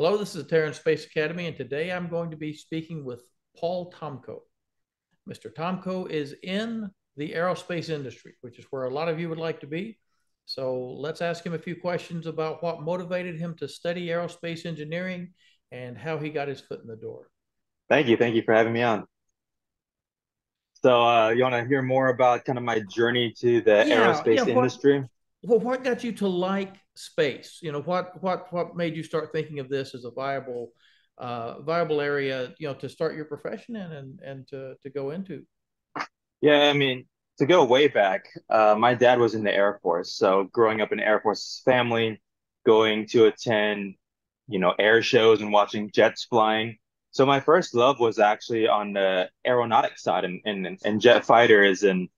Hello, this is the Terran Space Academy, and today I'm going to be speaking with Paul Tomko. Mr. Tomko is in the aerospace industry, which is where a lot of you would like to be. So let's ask him a few questions about what motivated him to study aerospace engineering and how he got his foot in the door. Thank you. Thank you for having me on. So, you want to hear more about kind of my journey to the Yeah. aerospace industry? What got you to like space? What made you start thinking of this as a viable area, to start your profession in and to go into? Yeah, I mean, to go way back, my dad was in the Air Force. So, growing up in the Air Force family, going to attend, air shows and watching jets flying. So, my first love was actually on the aeronautics side and jet fighters and,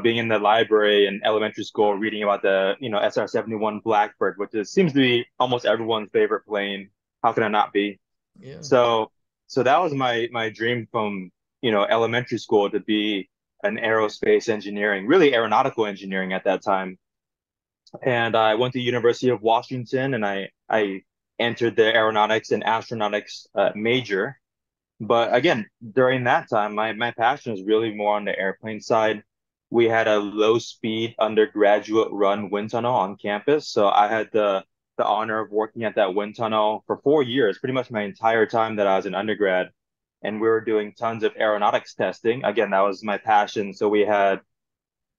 being in the library in elementary school, reading about the, SR-71 Blackbird, which seems to be almost everyone's favorite plane. How can I not be? Yeah. So so that was my dream from, elementary school to be an aerospace engineering, really aeronautical engineering at that time. And I went to University of Washington and I entered the aeronautics and astronautics major. But again, during that time, my passion was really more on the airplane side. We had a low speed undergraduate run wind tunnel on campus. So I had the honor of working at that wind tunnel for 4 years, pretty much my entire time that I was an undergrad. And we were doing tons of aeronautics testing. Again, that was my passion. So we had,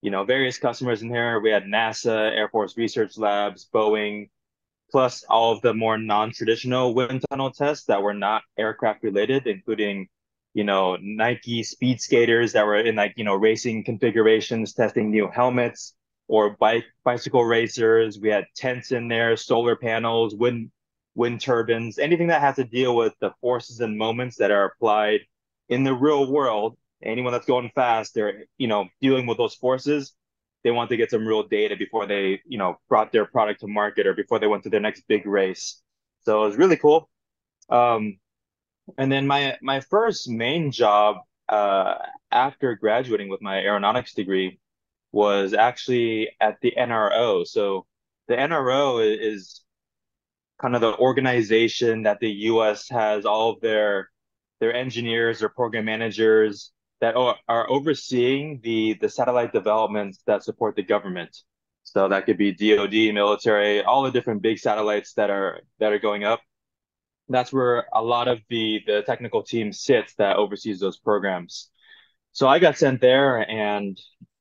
various customers in here. We had NASA, Air Force Research Labs, Boeing, plus all of the more non-traditional wind tunnel tests that were not aircraft related, including, Nike speed skaters that were in like, racing configurations, testing new helmets, or bicycle racers. We had tents in there, solar panels, wind turbines, anything that has to deal with the forces and moments that are applied in the real world. Anyone that's going fast, they're, dealing with those forces. They want to get some real data before they, brought their product to market or before they went to their next big race. So it was really cool. Um, and then my first main job uh, after graduating with my aeronautics degree was actually at the NRO. So the NRO is kind of the organization that the U.S. has all of their engineers or program managers that are overseeing the satellite developments that support the government. So that could be DoD, military, all the different big satellites that are going up. That's where a lot of the technical team sits that oversees those programs. So I got sent there, and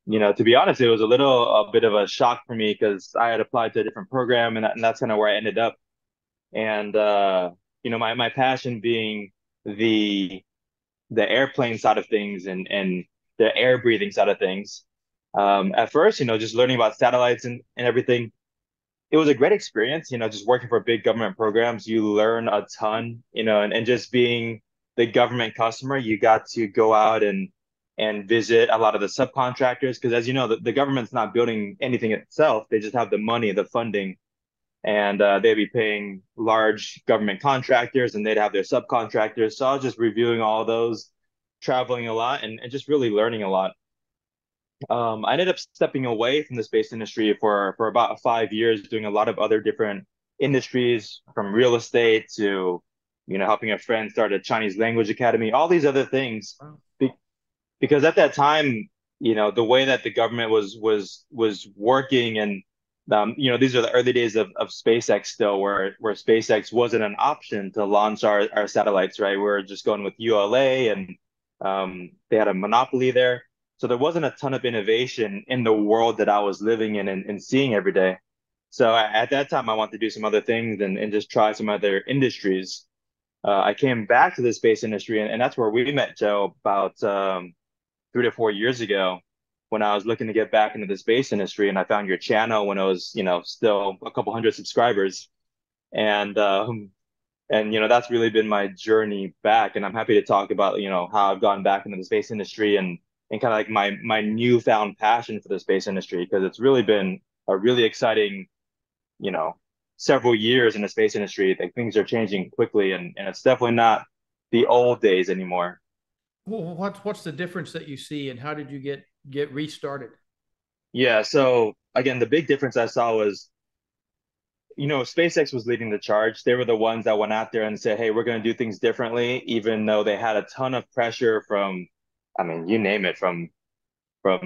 to be honest, it was a bit of a shock for me because I had applied to a different program, and that's kind of where I ended up. And my passion being the the airplane side of things and the air breathing side of things. At first, just learning about satellites and everything, it was a great experience. Just working for big government programs, you learn a ton. And just being the government customer, you got to go out and visit a lot of the subcontractors because, as you know, the government's not building anything itself. They just have the money, the funding, and they'd be paying large government contractors and they'd have their subcontractors. So I was just reviewing all of those, traveling a lot and just really learning a lot. I ended up stepping away from the space industry for about 5 years, doing a lot of other different industries, from real estate to, helping a friend start a Chinese language academy, all these other things. Wow. Be- because at that time, the way that the government was working and these are the early days of SpaceX still, where SpaceX wasn't an option to launch our satellites, right? We were just going with ULA and they had a monopoly there. So there wasn't a ton of innovation in the world that I was living in and seeing every day. So at that time, I wanted to do some other things and just try some other industries. I came back to the space industry, and that's where we met, Joe, about 3 to 4 years ago when I was looking to get back into the space industry, and I found your channel when I was, still a couple hundred subscribers, and that's really been my journey back. And I'm happy to talk about how I've gone back into the space industry and kind of like my newfound passion for the space industry because it's really been a really exciting, you know, several years in the space industry. Like things are changing quickly, and it's definitely not the old days anymore. Well, what's the difference that you see, and how did you get restarted? Yeah. So again, the big difference I saw was SpaceX was leading the charge. They were the ones that went out there and said, "Hey, we're going to do things differently," even though they had a ton of pressure from, I mean, you name it, from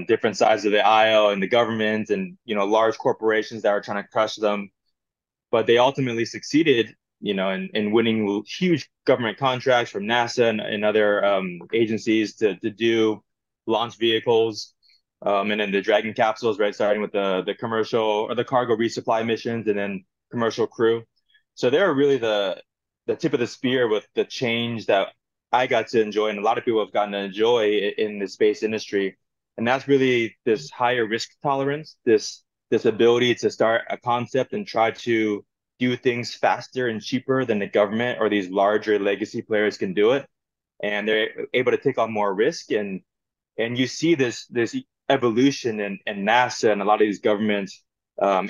different sides of the aisle and the government and large corporations that were trying to crush them. But they ultimately succeeded, in winning huge government contracts from NASA and other agencies to do launch vehicles, and then the Dragon capsules, right, starting with the commercial or the cargo resupply missions, and then commercial crew. So they're really the tip of the spear with the change that I got to enjoy, and a lot of people have gotten to enjoy in the space industry. And that's really this higher risk tolerance, this ability to start a concept and try to do things faster and cheaper than the government or these larger legacy players can do it. And they're able to take on more risk. And you see this evolution in NASA and a lot of these government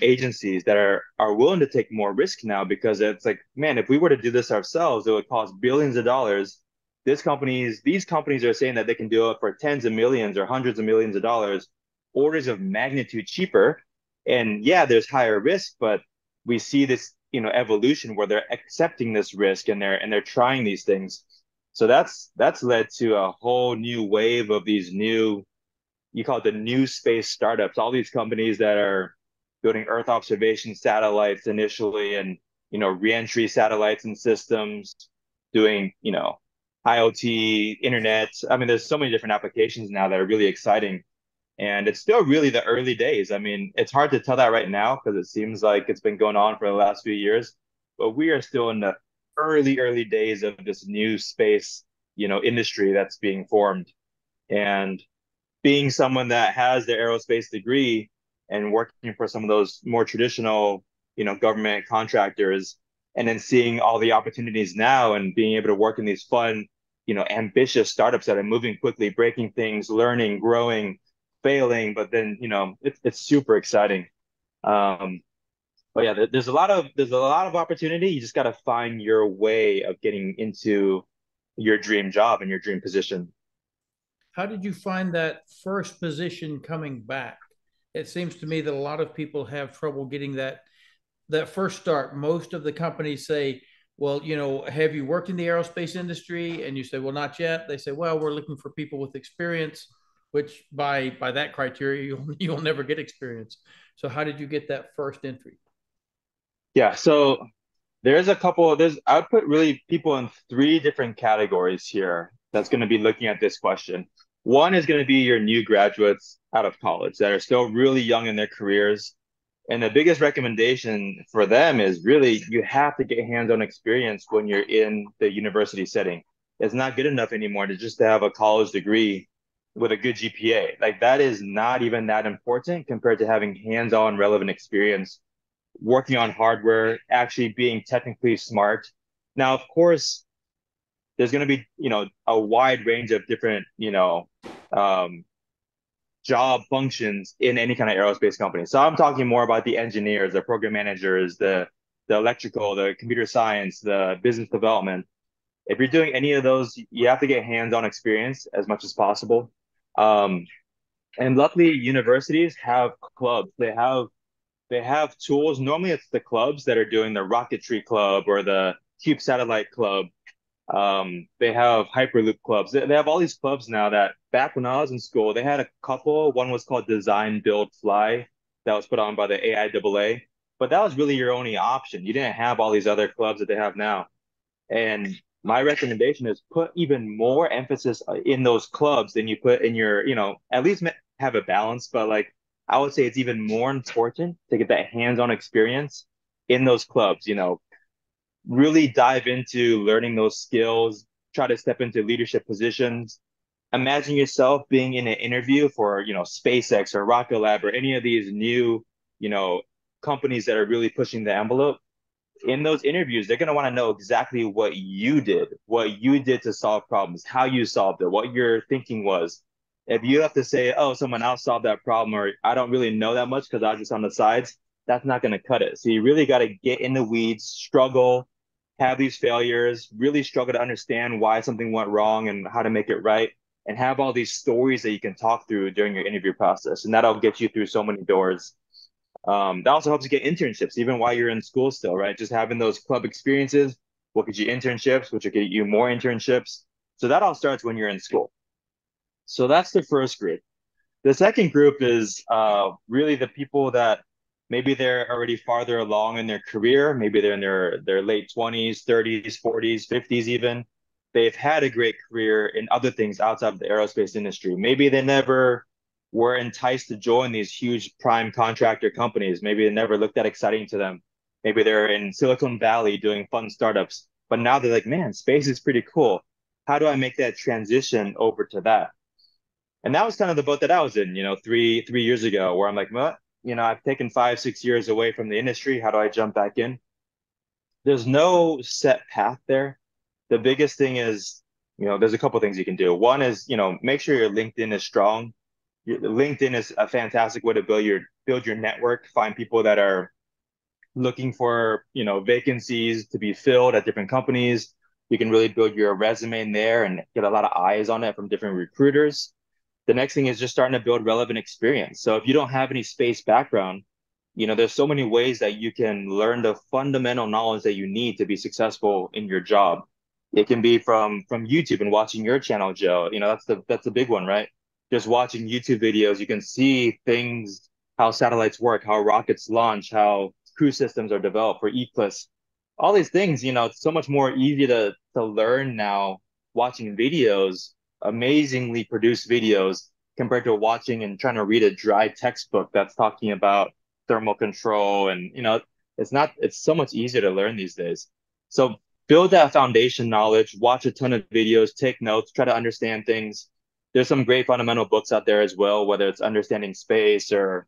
agencies that are willing to take more risk now, because it's like, man, if we were to do this ourselves, it would cost billions of dollars. These companies are saying that they can do it for tens of millions or hundreds of millions of dollars, orders of magnitude cheaper. And yeah, there's higher risk, but we see this, evolution where they're accepting this risk and they're trying these things. So that's led to a whole new wave of these new, you call it the new space startups, all these companies that are building Earth observation satellites initially, and reentry satellites and systems, doing IoT, internet. I mean, there's so many different applications now that are really exciting. And it's still really the early days. I mean, it's hard to tell that right now because it seems like it's been going on for the last few years, but we are still in the early days of this new space, industry that's being formed. And being someone that has the aerospace degree and working for some of those more traditional, government contractors, and then seeing all the opportunities now and being able to work in these fun, ambitious startups that are moving quickly, breaking things, learning, growing, failing, but then it's super exciting. But yeah, there's a lot of opportunity. You just got to find your way of getting into your dream job and your dream position. How did you find that first position coming back? It seems to me that a lot of people have trouble getting that first start. Most of the companies say, well, have you worked in the aerospace industry? And you say, well, not yet. They say, well, we're looking for people with experience, which by that criteria, you'll never get experience. So how did you get that first entry? Yeah, so I would put really people in three different categories here that's going to be looking at this question. One is going to be your new graduates out of college that are still really young in their careers. And the biggest recommendation for them is really you have to get hands-on experience when you're in the university setting. It's not good enough anymore to just have a college degree with a good GPA. Like that is not even that important compared to having hands-on relevant experience working on hardware, actually being technically smart. Now, of course, there's going to be, a wide range of different, um, job functions in any kind of aerospace company. So I'm talking more about the engineers, the program managers, the electrical, the computer science, the business development. If you're doing any of those, you have to get hands-on experience as much as possible. Um, and luckily, universities have clubs. They have tools. Normally, it's the clubs that are doing the rocketry club or the Cube Satellite Club. They have Hyperloop clubs. They have all these clubs now that back when I was in school, they had a couple. One was called Design, Build, Fly that was put on by the AIAA. But that was really your only option. You didn't have all these other clubs that they have now. And my recommendation is put even more emphasis in those clubs than you put in your, at least have a balance. But like, I would say it's even more important to get that hands-on experience in those clubs, really dive into learning those skills, try to step into leadership positions. Imagine yourself being in an interview for, SpaceX or Rocket Lab or any of these new, you know, companies that are really pushing the envelope. In those interviews, they're going to want to know exactly what you did to solve problems, how you solved it, what your thinking was. If you have to say, oh, someone else solved that problem, or I don't really know that much because I was just on the sides, that's not going to cut it. So you really got to get in the weeds, struggle, have these failures, really struggle to understand why something went wrong and how to make it right, and have all these stories that you can talk through during your interview process. And that'll get you through so many doors. That also helps you get internships even while you're in school still, right? Just having those club experiences will get you internships, which will get you more internships. So that all starts when you're in school. So that's the first group. The second group is really the people that maybe they're already farther along in their career. Maybe they're in their late 20s, 30s, 40s, 50s even. They've had a great career in other things outside of the aerospace industry. Maybe they never were enticed to join these huge prime contractor companies. Maybe it never looked that exciting to them. Maybe they're in Silicon Valley doing fun startups, but now they're like, man, space is pretty cool. How do I make that transition over to that? And that was kind of the boat that I was in, three years ago, where I'm like, well, I've taken 5, 6 years away from the industry. How do I jump back in? There's no set path there. The biggest thing is, there's a couple things you can do. One is, make sure your LinkedIn is strong. LinkedIn is a fantastic way to build your network, find people that are looking for, vacancies to be filled at different companies. You can really build your resume in there and get a lot of eyes on it from different recruiters. The next thing is just starting to build relevant experience. So if you don't have any space background, there's so many ways that you can learn the fundamental knowledge that you need to be successful in your job. It can be from YouTube and watching your channel, Joe. That's the big one, right? Just watching YouTube videos, you can see things, how satellites work, how rockets launch, how crew systems are developed for Eclipse. All these things, it's so much more easy to learn now watching videos, amazingly produced videos compared to watching and trying to read a dry textbook that's talking about thermal control. And it's so much easier to learn these days. So build that foundation knowledge, watch a ton of videos, take notes, try to understand things. There's some great fundamental books out there as well, whether it's understanding space or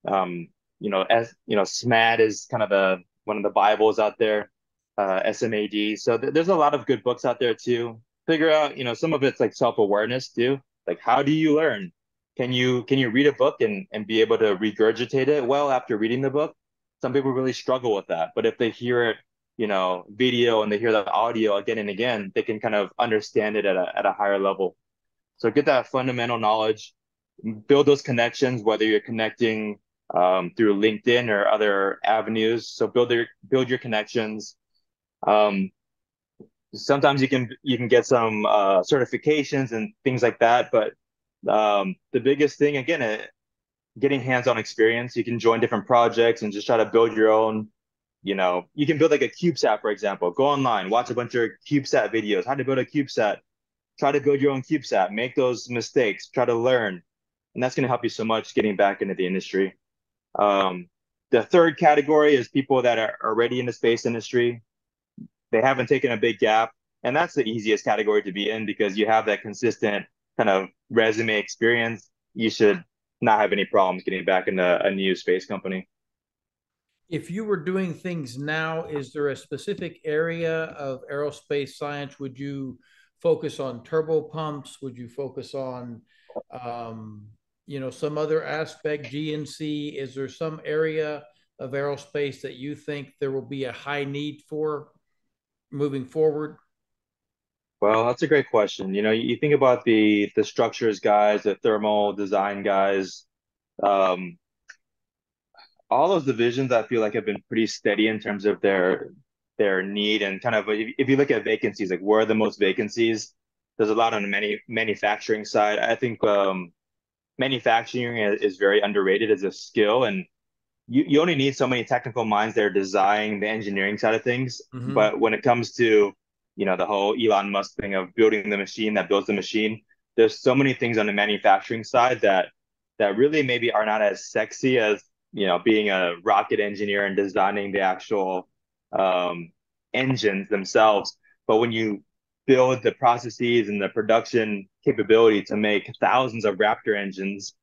as SMAD is kind of the one of the Bibles out there, SMAD. So there's a lot of good books out there too. Figure out, some of it's like self-awareness too. Like, how do you learn? Can you read a book and be able to regurgitate it well after reading the book? Some people really struggle with that, but if they hear it, video and they hear the audio again and again, they can kind of understand it at a higher level. So get that fundamental knowledge, build those connections, whether you're connecting through LinkedIn or other avenues. So build your connections. Um, Sometimes you can get some certifications and things like that, but the biggest thing again, getting hands-on experience. You can join different projects and just try to build your own. You can build like a CubeSat, for example. Go online, watch a bunch of CubeSat videos, how to build a CubeSat. Try to build your own CubeSat, make those mistakes, try to learn, and that's going to help you so much getting back into the industry. Um, the third category is people that are already in the space industry. They haven't taken a big gap, and that's the easiest category to be in because you have that consistent kind of resume experience. You should not have any problems getting back into a new space company. If you were doing things now, is there a specific area of aerospace science? Would you focus on turbo pumps? Would you focus on, some other aspect, GNC? Is there some area of aerospace that you think there will be a high need for moving forward? Well, that's a great question. You think about the structures guys, the thermal design guys, um, all those divisions I feel like have been pretty steady in terms of their need and kind of if you look at vacancies, like where are the most vacancies? There's a lot on the manufacturing side. I think manufacturing is very underrated as a skill, and you only need so many technical minds that are designing the engineering side of things. Mm-hmm. But when it comes to, the whole Elon Musk thing of building the machine that builds the machine, there's so many things on the manufacturing side that really maybe are not as sexy as, being a rocket engineer and designing the actual um, engines themselves. But when you build the processes and the production capability to make thousands of Raptor engines,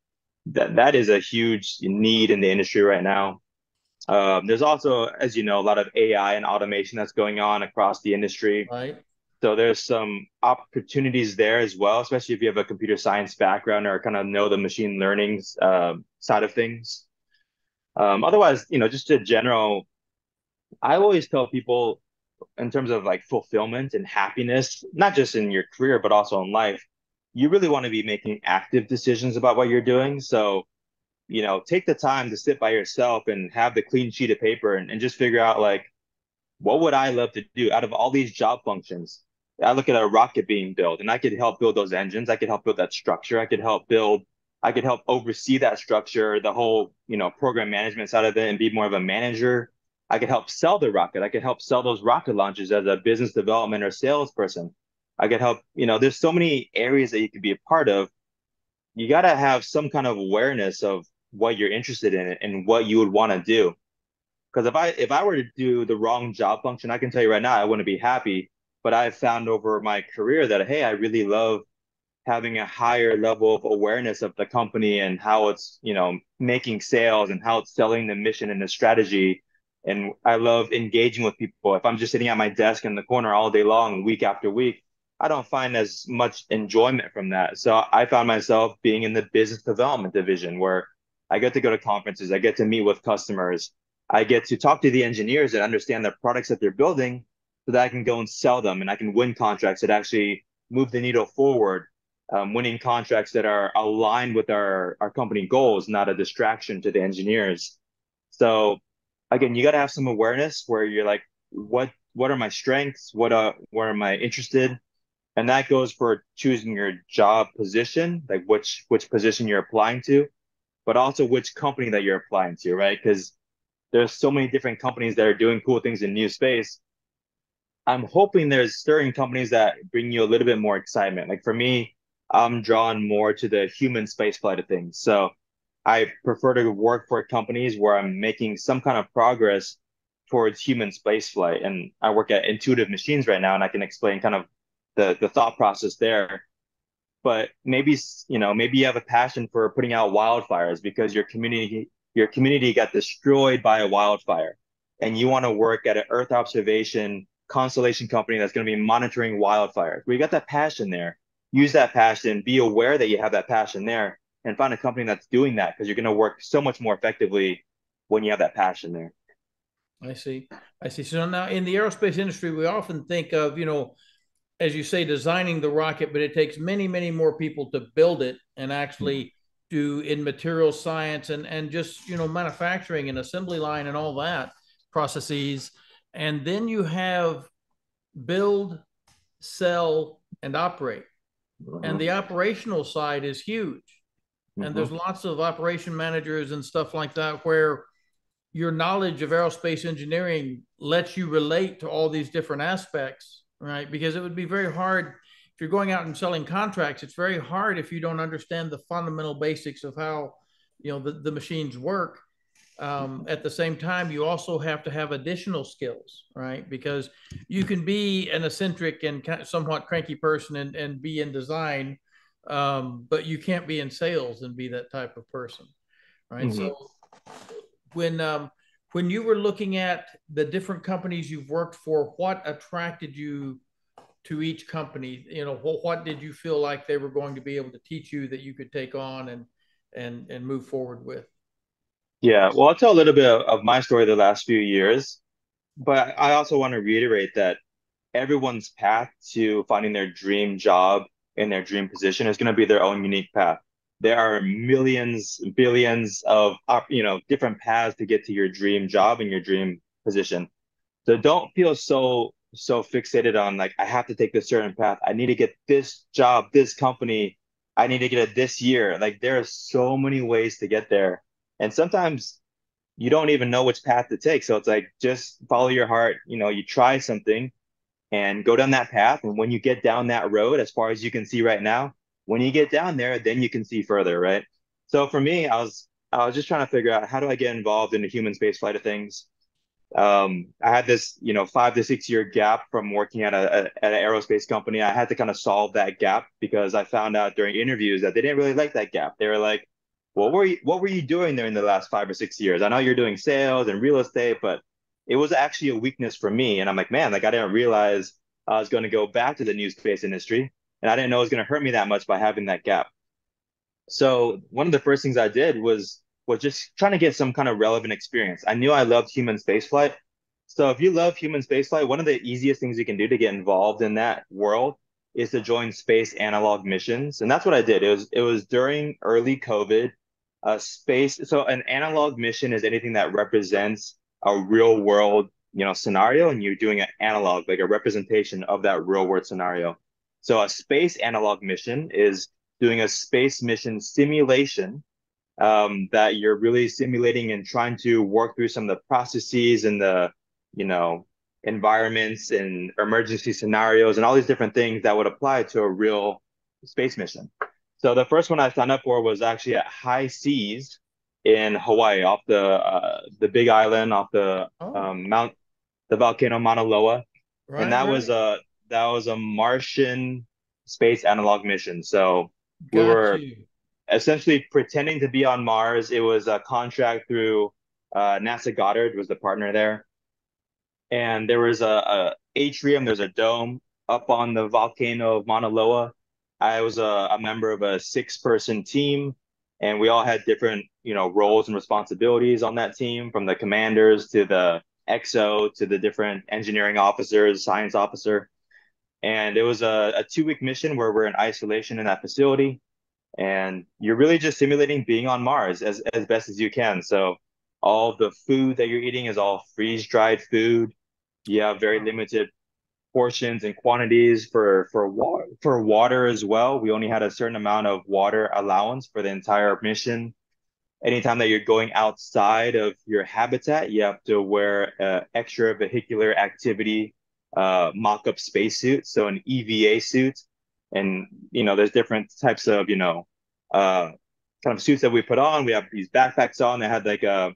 that is a huge need in the industry right now. There's also, as you know, a lot of AI and automation that's going on across the industry. Right. So there's some opportunities there as well, especially if you have a computer science background or kind of know the machine learning side of things. Otherwise, just a general, I always tell people in terms of like fulfillment and happiness, not just in your career, but also in life, you really want to be making active decisions about what you're doing. So take the time to sit by yourself and have the clean sheet of paper and just figure out like, what would I love to do out of all these job functions? I look at a rocket being built and I could help build those engines. I could help build that structure. I could help oversee that structure, the whole, program management side of it and be more of a manager. I could help sell the rocket. I could help sell those rocket launches as a business development or salesperson. I could help, there's so many areas that you could be a part of. You got to have some kind of awareness of what you're interested in and what you would want to do. Because if I were to do the wrong job function, I can tell you right now, I wouldn't be happy. But I've found over my career that, hey, I really love having a higher level of awareness of the company and how it's, making sales and how it's selling the mission and the strategy. And I love engaging with people. If I'm just sitting at my desk in the corner all day long, week after week, I don't find as much enjoyment from that. So I found myself being in the business development division where I get to go to conferences, I get to meet with customers, I get to talk to the engineers and understand the products that they're building so that I can go and sell them and I can win contracts that actually move the needle forward, winning contracts that are aligned with our company goals, not a distraction to the engineers. So again, you got to have some awareness where you're like, what are my strengths? What am I interested? And that goes for choosing your job position, like which position you're applying to, but also which company that you're applying to, right? Because there's so many different companies that are doing cool things in new space. I'm hoping there's certain companies that bring you a little bit more excitement. Like for me, I'm drawn more to the human space flight of things. So I prefer to work for companies where I'm making some kind of progress towards human space flight. And I work at Intuitive Machines right now, and I can explain kind of the thought process there. But maybe you have a passion for putting out wildfires because your community got destroyed by a wildfire, and you want to work at an Earth observation constellation company that's going to be monitoring wildfires. We got that passion there. Use that passion. Be aware that you have that passion there, and find a company that's doing that because you're going to work so much more effectively when you have that passion there. I see. I see. So now in the aerospace industry, we often think of, as you say, designing the rocket, but it takes many, many more people to build it and actually do in material science and just, manufacturing and assembly line and all that processes. And then you have build, sell, and operate. And Mm-hmm. the operational side is huge. And Mm-hmm. there's lots of operation managers and stuff like that where your knowledge of aerospace engineering lets you relate to all these different aspects, right? Because it would be very hard if you're going out and selling contracts. It's very hard if you don't understand the fundamental basics of how the machines work. At the same time, you also have to have additional skills, right? Because you can be an eccentric and somewhat cranky person and be in design, but you can't be in sales and be that type of person, right? Mm-hmm. So when when you were looking at the different companies you've worked for, what attracted you to each company? What did you feel like they were going to be able to teach you that you could take on and move forward with? Yeah, well, I'll tell a little bit of my story the last few years, but I also want to reiterate that everyone's path to finding their dream job in their dream position is going to be their own unique path. There are millions, billions of different paths to get to your dream job and your dream position. So don't feel so fixated on like I have to take this certain path. I need to get this job, this company. I need to get it this year. Like there are so many ways to get there. And sometimes you don't even know which path to take. So it's like just follow your heart. You try something and go down that path. And when you get down that road, as far as you can see right now, when you get down there, then you can see further, right? So for me, I was just trying to figure out how do I get involved in the human space flight of things. I had this, 5 to 6 year gap from working at an aerospace company. I had to kind of solve that gap because I found out during interviews that they didn't really like that gap. They were like, what were you doing there in the last 5 or 6 years? I know you're doing sales and real estate, but it was actually a weakness for me. And I'm like, man, like I didn't realize I was going to go back to the new space industry, and I didn't know it was going to hurt me that much by having that gap. So one of the first things I did was just trying to get some kind of relevant experience. I knew I loved human spaceflight. So if you love human spaceflight, one of the easiest things you can do to get involved in that world is to join space analog missions. And that's what I did. It was during early COVID. a space. So an analog mission is anything that represents a real world, scenario, and you're doing an analog, like a representation of that real world scenario. So a space analog mission is doing a space mission simulation, that you're really simulating and trying to work through some of the processes and the, you know, environments and emergency scenarios and all these different things that would apply to a real space mission. So the first one I signed up for was actually at high seas in Hawaii, off the Big Island, off Oh, the volcano Mauna Loa, and right, right. that was a Martian space analog mission. So we Got were you. essentially pretending to be on Mars. It was a contract through NASA Goddard was the partner there, and there was a atrium. There's a dome up on the volcano of Mauna Loa. I was a member of a six-person team, and we all had different roles and responsibilities on that team, from the commanders to the XO to the different engineering officers, science officer. And it was a 2 week mission where we're in isolation in that facility, and you're really just simulating being on Mars as best as you can. So all the food that you're eating is all freeze dried food. You have very Wow. limited portions and quantities for water as well. We only had a certain amount of water allowance for the entire mission. Anytime that you're going outside of your habitat, you have to wear an extravehicular activity mock-up spacesuit, so an EVA suit. And there's different types of uh, kind of suits that we put on. We have these backpacks on that had like a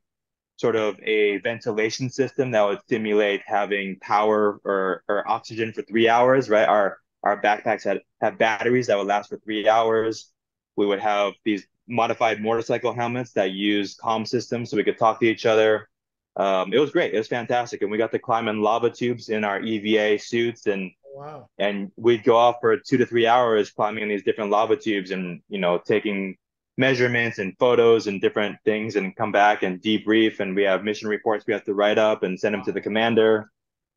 sort of a ventilation system that would simulate having power or oxygen for 3 hours, right? Our backpacks had batteries that would last for 3 hours. We would have these modified motorcycle helmets that use comm systems so we could talk to each other. It was great. It was fantastic, and we got to climb in lava tubes in our EVA suits, and Wow. we'd go off for 2 to 3 hours climbing in these different lava tubes and taking measurements and photos and different things, and come back and debrief, and we have mission reports we have to write up and send them to the Wow. commander.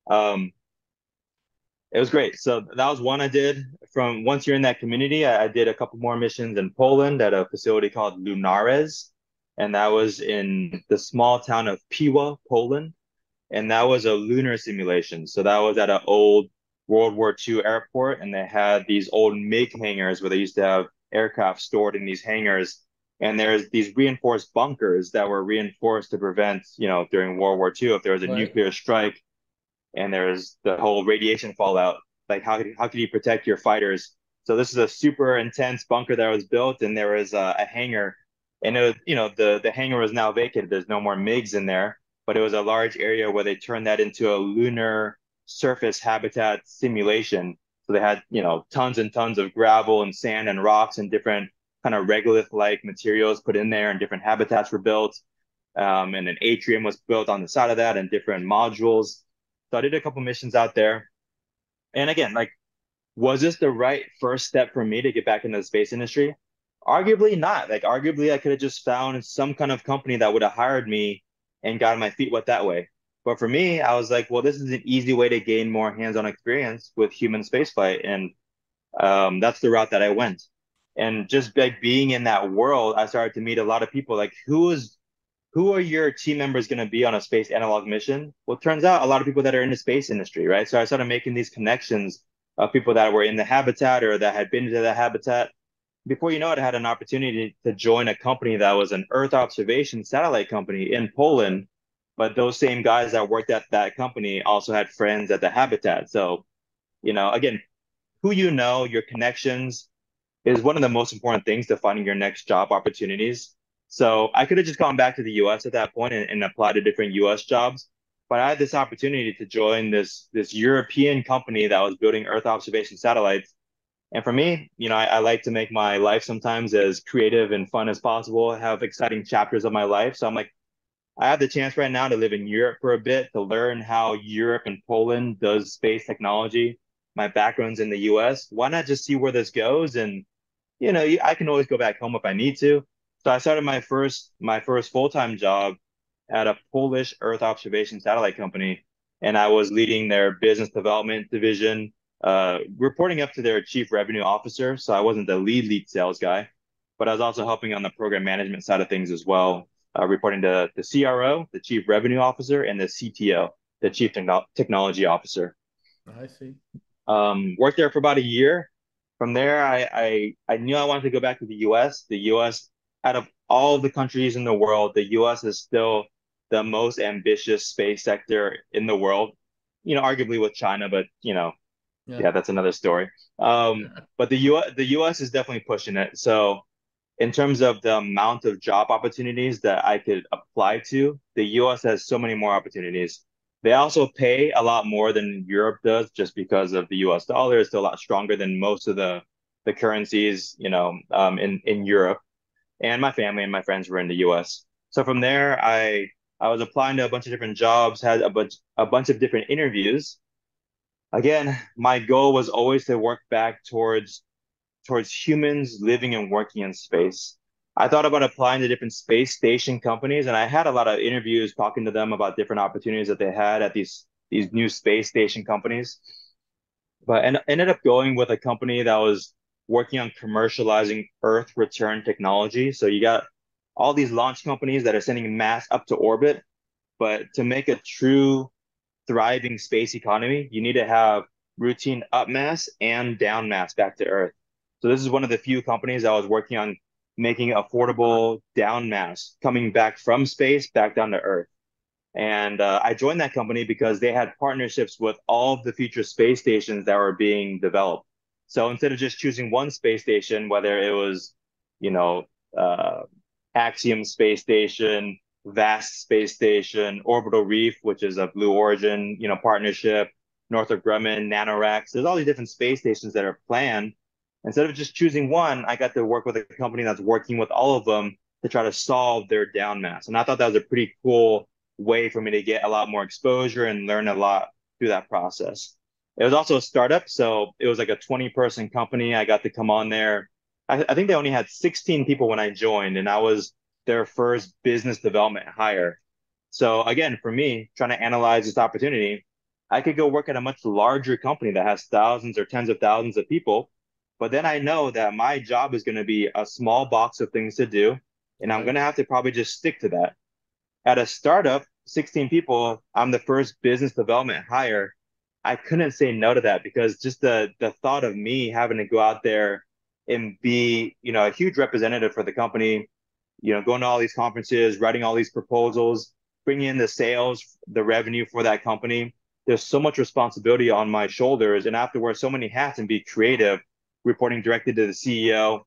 um, it was great. So that was one I did. From once you're in that community, I did a couple more missions in Poland at a facility called Lunares, and that was in the small town of Piła, Poland, and that was a lunar simulation. So that was at an old World War II airport, and they had these old MiG hangars where they used to have aircraft stored in these hangars. And there's these reinforced bunkers that were reinforced to prevent, during World War II, if there was a Right. nuclear strike and there's the whole radiation fallout, like how could you protect your fighters? So this is a super intense bunker that was built, and there was a hangar, and it was, the hangar was now vacated. There's no more MiGs in there, but it was a large area where they turned that into a lunar surface habitat simulation. So they had, tons and tons of gravel and sand and rocks and different kind of regolith-like materials put in there, and different habitats were built. And an atrium was built on the side of that, and different modules. So I did a couple missions out there. And again, like, was this the right first step for me to get back into the space industry? Arguably not. Like, arguably, I could have just found some kind of company that would have hired me and gotten my feet wet that way. But for me, I was like, well, this is an easy way to gain more hands-on experience with human spaceflight, and that's the route that I went. And just like being in that world, I started to meet a lot of people. Like, who are your team members going to be on a space analog mission? Well, it turns out a lot of people that are in the space industry, right? So I started making these connections of people that were in the habitat or that had been to the habitat. Before you know it, I had an opportunity to join a company that was an Earth observation satellite company in Poland. But those same guys that worked at that company also had friends at the habitat. So, again, who your connections is one of the most important things to finding your next job opportunities. So I could have just gone back to the US at that point and applied to different US jobs. But I had this opportunity to join this European company that was building Earth observation satellites. And for me, I like to make my life sometimes as creative and fun as possible, have exciting chapters of my life. So I'm like, I have the chance right now to live in Europe for a bit, to learn how Europe and Poland does space technology. My background's in the US. Why not just see where this goes? And I can always go back home if I need to. So I started my first full-time job at a Polish Earth observation satellite company, and I was leading their business development division, reporting up to their chief revenue officer. So I wasn't the lead sales guy, but I was also helping on the program management side of things as well, reporting to the CRO, the Chief Revenue Officer, and the CTO, the Chief Technology Officer. I see. Worked there for about a year. From there, I knew I wanted to go back to the US. The US, out of all the countries in the world, the US is still the most ambitious space sector in the world. Arguably with China, but Yeah. yeah, that's another story. But the US is definitely pushing it. So in terms of the amount of job opportunities that I could apply to, the US has so many more opportunities. They also pay a lot more than Europe does just because of the US dollar is still a lot stronger than most of the currencies, in Europe. And my family and my friends were in the US. So from there, I was applying to a bunch of different jobs, had a bunch of different interviews. Again, my goal was always to work back towards humans living and working in space. I thought about applying to different space station companies, and I had a lot of interviews talking to them about different opportunities that they had at these new space station companies. But ended up going with a company that was working on commercializing Earth return technology. So you got all these launch companies that are sending mass up to orbit, but to make a true thriving space economy, you need to have routine up mass and down mass back to Earth. So this is one of the few companies that was working on making affordable down mass coming back from space back down to Earth. And I joined that company because they had partnerships with all of the future space stations that were being developed. So instead of just choosing one space station, whether it was, you know, uh, Axiom Space Station, Vast Space Station, Orbital Reef, which is a Blue Origin, partnership, Northrop Grumman, NanoRacks. There's all these different space stations that are planned. Instead of just choosing one, I got to work with a company that's working with all of them to try to solve their down mass. And I thought that was a pretty cool way for me to get a lot more exposure and learn a lot through that process. It was also a startup, so it was like a 20-person company. I got to come on there. I think they only had 16 people when I joined, and I was their first business development hire. So again, for me, trying to analyze this opportunity, I could go work at a much larger company that has thousands or tens of thousands of people. But then I know that my job is going to be a small box of things to do, and I'm Right. going to have to probably just stick to that. At a startup, 16 people, I'm the first business development hire. I couldn't say no to that because just the thought of me having to go out there and be, a huge representative for the company, going to all these conferences, writing all these proposals, bringing in the sales, the revenue for that company. There's so much responsibility on my shoulders, and I have to wear so many hats and be creative, reporting directly to the CEO.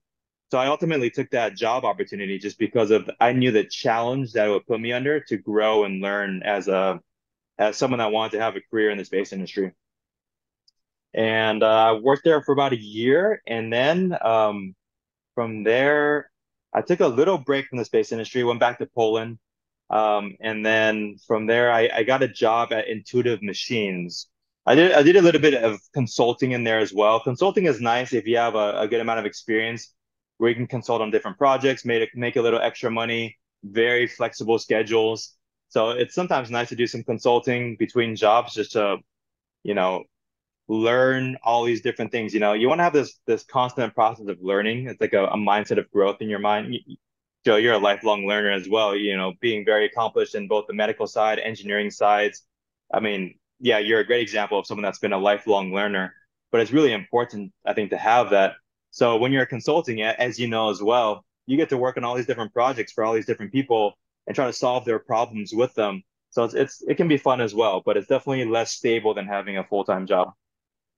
So I ultimately took that job opportunity just because of I knew the challenge that it would put me under to grow and learn as someone that wanted to have a career in the space industry. And I worked there for about a year, and then from there, I took a little break from the space industry, went back to Poland, and then from there, I got a job at Intuitive Machines. I did a little bit of consulting in there as well. Consulting is nice if you have a good amount of experience where you can consult on different projects, make a little extra money, very flexible schedules. So it's sometimes nice to do some consulting between jobs just to, you know, learn all these different things. You want to have this constant process of learning. It's like a mindset of growth in your mind. Joe, you're a lifelong learner as well, being very accomplished in both the medical side, engineering sides. I mean, yeah, you're a great example of someone that's been a lifelong learner, but it's really important, I think, to have that. So when you're consulting, as you know as well, you get to work on all these different projects for all these different people and try to solve their problems with them. So it can be fun as well, but it's definitely less stable than having a full-time job.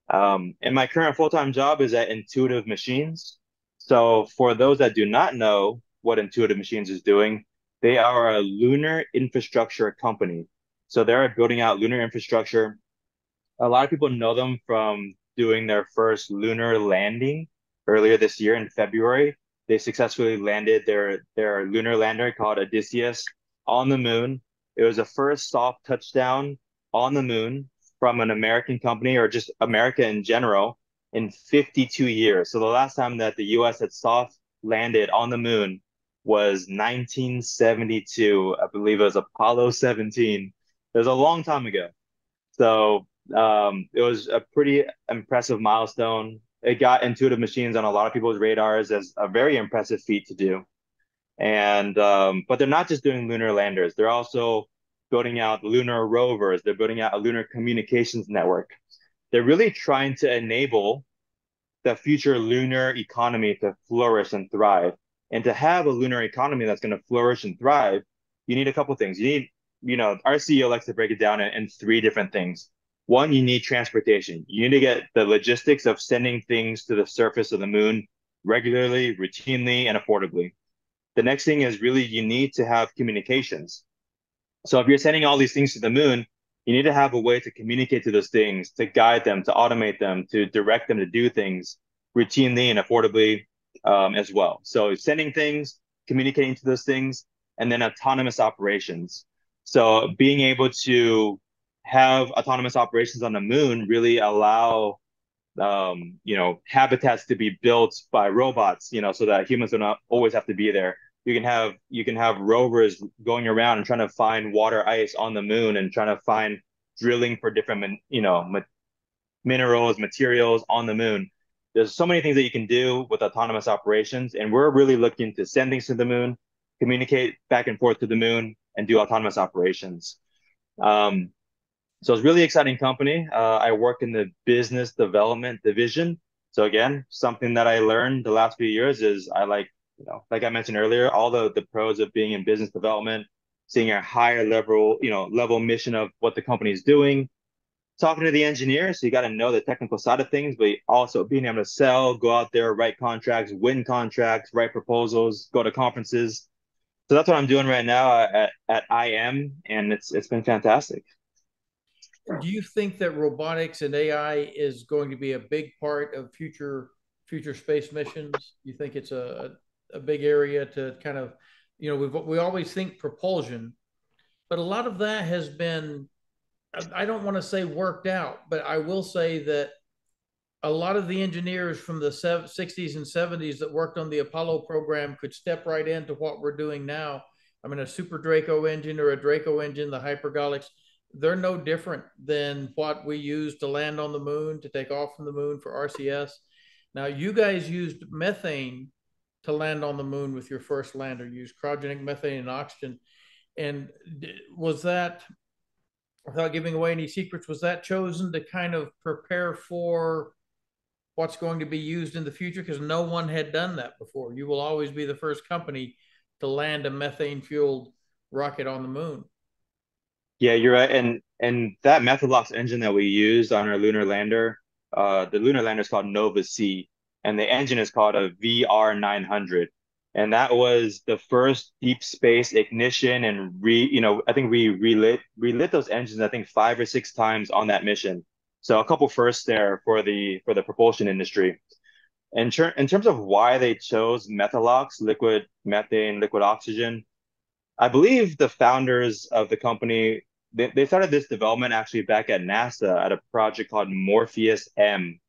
And my current full-time job is at Intuitive Machines. So for those that do not know what Intuitive Machines is doing, they are a lunar infrastructure company. So they're building out lunar infrastructure. A lot of people know them from doing their first lunar landing earlier this year in February. They successfully landed their lunar lander called Odysseus on the moon. It was the first soft touchdown on the moon from an American company or just America in general in 52 years. So the last time that the US had soft landed on the moon was 1972. I believe it was Apollo 17. It was a long time ago. So it was a pretty impressive milestone. it got intuitive machines on a lot of people's radars as a very impressive feat to do. And but they're not just doing lunar landers; they're also building out lunar rovers. They're building out a lunar communications network. They're really trying to enable the future lunar economy to flourish and thrive. And to have a lunar economy that's going to flourish and thrive, you need a couple things. You need, our CEO likes to break it down in three different things. One, you need transportation. You need to get the logistics of sending things to the surface of the moon regularly, routinely, and affordably. The next thing is really you need to have communications. So if you're sending all these things to the moon, you need to have a way to communicate to those things, to guide them, to automate them, to direct them to do things routinely and affordably as well. So sending things, communicating to those things, and then autonomous operations. So being able to have autonomous operations on the moon really allow habitats to be built by robots, so that humans do not always have to be there. You can have rovers going around and trying to find water ice on the moon and trying to find drilling for different minerals, materials on the moon. There's so many things that you can do with autonomous operations, and we're really looking to send things to the moon, communicate back and forth to the moon, and do autonomous operations. Um, so it's a really exciting company. I work in the business development division. So again, something that I learned the last few years is I like, like I mentioned earlier, all the pros of being in business development, seeing a higher level, level mission of what the company is doing, talking to the engineers. So you got to know the technical side of things, but also being able to sell, go out there, write contracts, win contracts, write proposals, go to conferences. So that's what I'm doing right now at IM, and it's been fantastic. Do you think that robotics and AI is going to be a big part of future space missions? You think it's a big area to kind of, we always think propulsion, but a lot of that has been, I don't want to say worked out, but I will say that a lot of the engineers from the 60s and 70s that worked on the Apollo program could step right into what we're doing now. I mean, a Super Draco engine or a Draco engine, the hypergolics, they're no different than what we use to land on the moon, to take off from the moon for RCS. Now, you guys used methane to land on the moon with your first lander. You used cryogenic methane and oxygen. And was that, without giving away any secrets, was that chosen to kind of prepare for what's going to be used in the future? Because no one had done that before. You will always be the first company to land a methane fueled rocket on the moon. Yeah, you're right. And that Methalox engine that we used on our lunar lander, the lunar lander is called Nova C, and the engine is called a VR 900. And that was the first deep space ignition and I think we relit those engines, I think 5 or 6 times on that mission. So a couple firsts there for the propulsion industry. In terms of why they chose Methalox, liquid methane, liquid oxygen, I believe the founders of the company, they started this development actually back at NASA at a project called Morpheus M.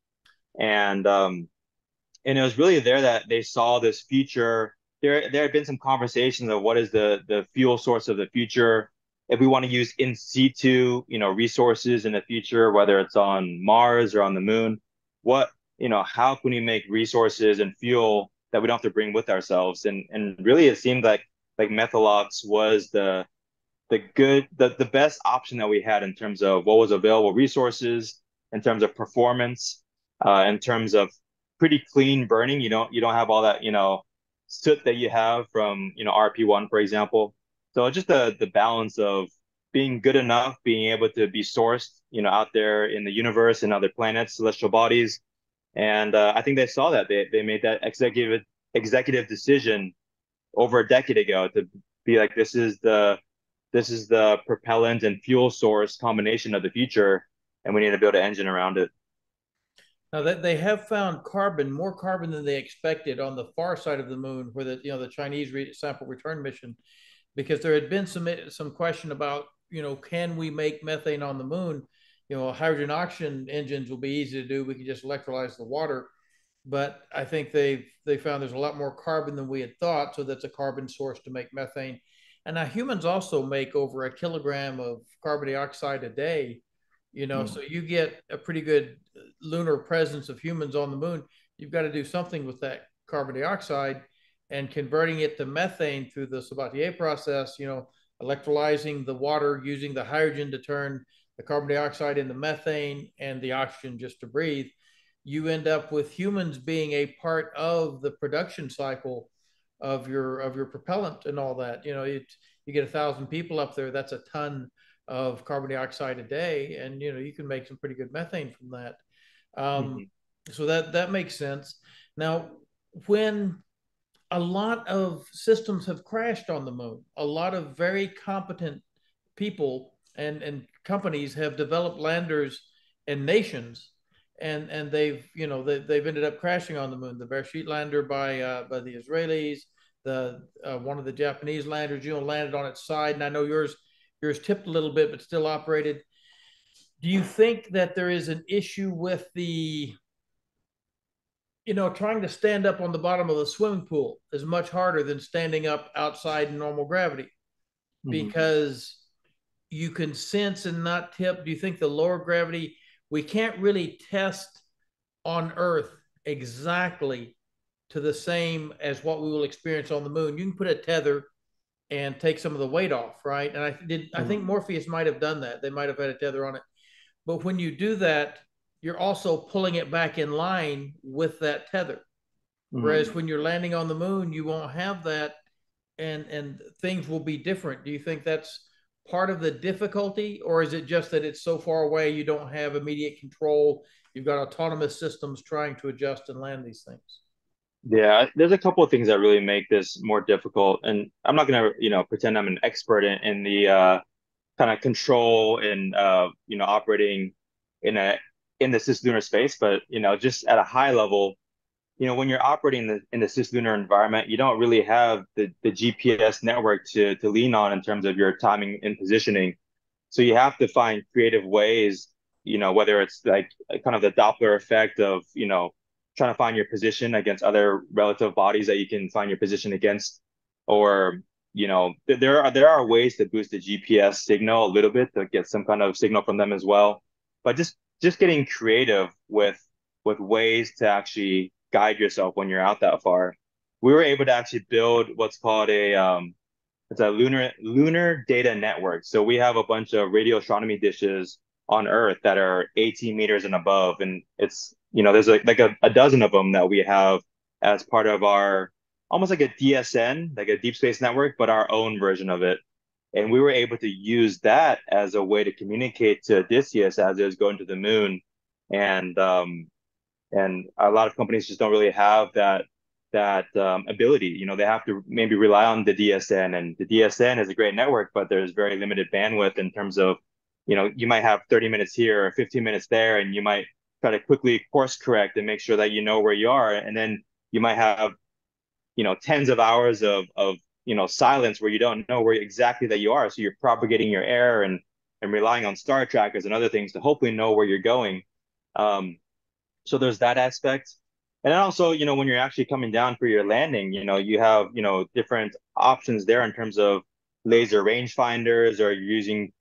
And and it was really there that they saw this future. There had been some conversations of what is the fuel source of the future. If we want to use in situ, resources in the future, whether it's on Mars or on the moon, what, how can we make resources and fuel that we don't have to bring with ourselves? And really it seemed like Methalox was the best option that we had in terms of what was available resources, in terms of performance, in terms of pretty clean burning. You don't have all that soot that you have from RP1, for example. So just the balance of being good enough, being able to be sourced out there in the universe and other planets, celestial bodies. And I think they saw that they made that executive decision over a decade ago to be like, this is the propellant and fuel source combination of the future, and we need to build an engine around it. Now that they have found carbon, more carbon than they expected on the far side of the moon, where the Chinese sample return mission, because there had been some question about can we make methane on the moon? Hydrogen oxygen engines will be easy to do. We can just electrolyze the water, but I think they found there's a lot more carbon than we had thought, so that's a carbon source to make methane. And now humans also make over a kilogram of carbon dioxide a day, So you get a pretty good lunar presence of humans on the moon. You've got to do something with that carbon dioxide and converting it to methane through the Sabatier process, electrolyzing the water, using the hydrogen to turn the carbon dioxide into methane and the oxygen just to breathe. You end up with humans being a part of the production cycle of your propellant and all that. You get 1,000 people up there, that's a ton of carbon dioxide a day, and you can make some pretty good methane from that. Um, Mm-hmm. so that makes sense. Now, when a lot of systems have crashed on the moon, a lot of very competent people and companies have developed landers and nations, and they've ended up crashing on the moon. The Bereshit lander by the Israelis, the one of the Japanese landers, landed on its side, and I know yours tipped a little bit, but still operated. Do you think that there is an issue with trying to stand up on the bottom of the swimming pool is much harder than standing up outside in normal gravity Mm-hmm. because you can sense and not tip? Do you think the lower gravity, we can't really test on Earth exactly to the same as what we will experience on the moon? You can put a tether and take some of the weight off, right? And I Mm-hmm. think Morpheus might have done that. They might have had a tether on it. But when you do that, you're also pulling it back in line with that tether. Mm-hmm. Whereas when you're landing on the moon, you won't have that, and things will be different. Do you think that's part of the difficulty, or is it just that it's so far away you don't have immediate control? You've got autonomous systems trying to adjust and land these things. Yeah, there's a couple of things that really make this more difficult, and I'm not gonna, pretend I'm an expert in the kind of control and operating in a in the cislunar space, but just at a high level, when you're operating in the cislunar environment, you don't really have the GPS network to lean on in terms of your timing and positioning. So you have to find creative ways, whether it's like kind of the Doppler effect of, trying to find your position against other relative bodies that you can find your position against, or, there are ways to boost the GPS signal a little bit to get some kind of signal from them as well. But just getting creative with ways to actually guide yourself when you're out that far. We were able to actually build what's called it's a lunar data network. So we have a bunch of radio astronomy dishes on Earth that are 18 meters and above, and there's like a dozen of them that we have as part of our almost like a DSN, like a deep space network, but our own version of it. And we were able to use that as a way to communicate to Odysseus as it was going to the moon. And and a lot of companies just don't really have that ability. They have to maybe rely on the DSN, and the DSN is a great network, but there's very limited bandwidth in terms of, you might have 30 minutes here or 15 minutes there, and you might try to quickly course correct and make sure that you know where you are, and then you might have tens of hours of silence where you don't know where exactly that you are, so you're propagating your error and relying on star trackers and other things to hopefully know where you're going. So there's that aspect. And then also, when you're actually coming down for your landing, you have, different options there in terms of laser rangefinders, or you're using,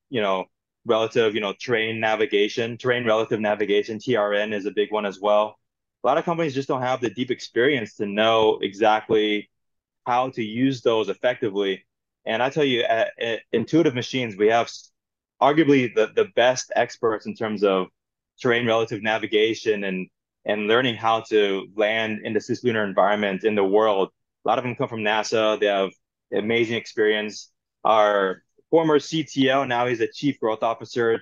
relative, terrain relative navigation. TRN is a big one as well. A lot of companies just don't have the deep experience to know exactly how to use those effectively. And I tell you, at Intuitive Machines, we have arguably the best experts in terms of terrain relative navigation and learning how to land in the cislunar environment in the world. A lot of them come from NASA. They have amazing experience. Our former CTO, now he's a chief growth officer,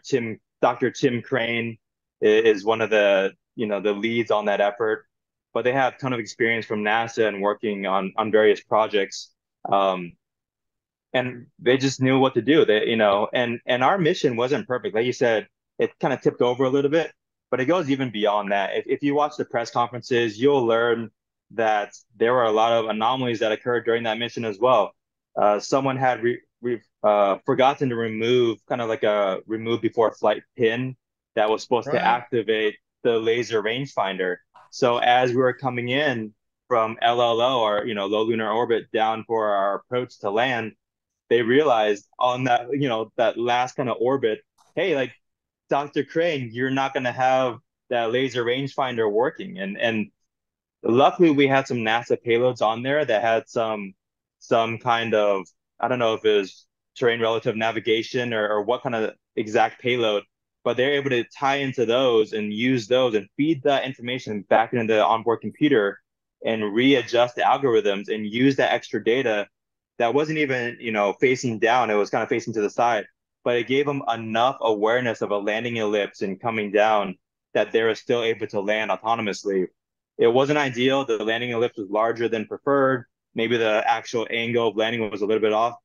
Dr. Tim Crane, is one of the leads on that effort. But they have a ton of experience from NASA and working on various projects. And they just knew what to do. And our mission wasn't perfect. Like you said, it kind of tipped over a little bit, but it goes even beyond that. If you watch the press conferences, you'll learn that there were a lot of anomalies that occurred during that mission as well. Someone had forgotten to remove kind of like a remove before flight pin that was supposed to Right. activate the laser rangefinder. So as we were coming in from LLO, or low lunar orbit, down for our approach to land, they realized on that last kind of orbit, hey, like Dr. Crane, you're not going to have that laser rangefinder working. And luckily we had some NASA payloads on there that had some kind of, I don't know if it was terrain relative navigation or what kind of exact payload, but they're able to tie into those and use those and feed that information back into the onboard computer and readjust the algorithms and use that extra data that wasn't even, facing down. It was kind of facing to the side, but it gave them enough awareness of a landing ellipse and coming down that they were still able to land autonomously. It wasn't ideal. The landing ellipse was larger than preferred. Maybe the actual angle of landing was a little bit off,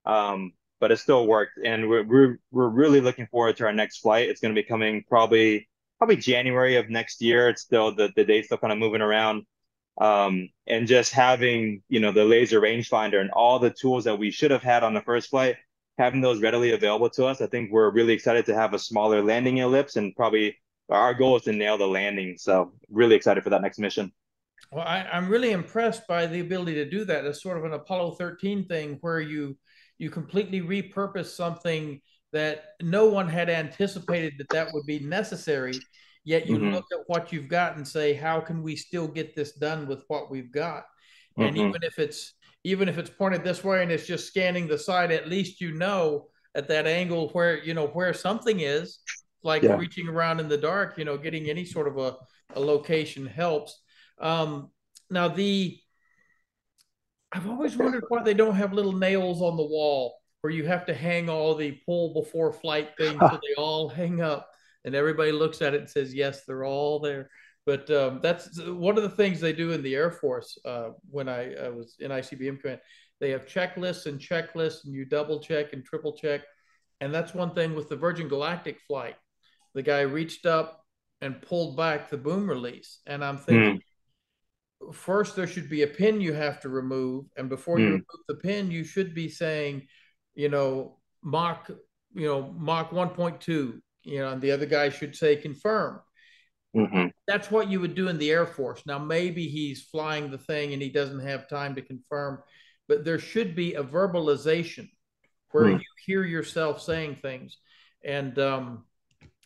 but it still worked. And we're really looking forward to our next flight. It's going to be coming probably January of next year. It's still the date's still kind of moving around. And just having, the laser rangefinder and all the tools that we should have had on the first flight, having those readily available to us, I think we're really excited to have a smaller landing ellipse, and probably our goal is to nail the landing. So really excited for that next mission. Well, I'm really impressed by the ability to do that. It's sort of an Apollo 13 thing where you completely repurpose something that no one had anticipated that would be necessary. Yet you Hmm. look at what you've got and say, how can we still get this done with what we've got? And Hmm. even if it's pointed this way and it's just scanning the side, at least at that angle where something is, like Yeah. reaching around in the dark, getting any sort of a location helps. Um, now the I've always wondered why they don't have little nails on the wall where you have to hang all the pull before flight things so they all hang up and everybody looks at it and says, yes, they're all there. But that's one of the things they do in the Air Force when I was in ICBM command. They have checklists, and you double check and triple check. And that's one thing with the Virgin Galactic flight. The guy reached up and pulled back the boom release. And I'm thinking, Mm, first there should be a pin you have to remove, and before you mm, remove the pin you should be saying, you know mach mach 1.2, and the other guy should say confirm. hmm, That's what you would do in the Air Force. Now maybe he's flying the thing and he doesn't have time to confirm, but there should be a verbalization where you mm, hear yourself saying things. And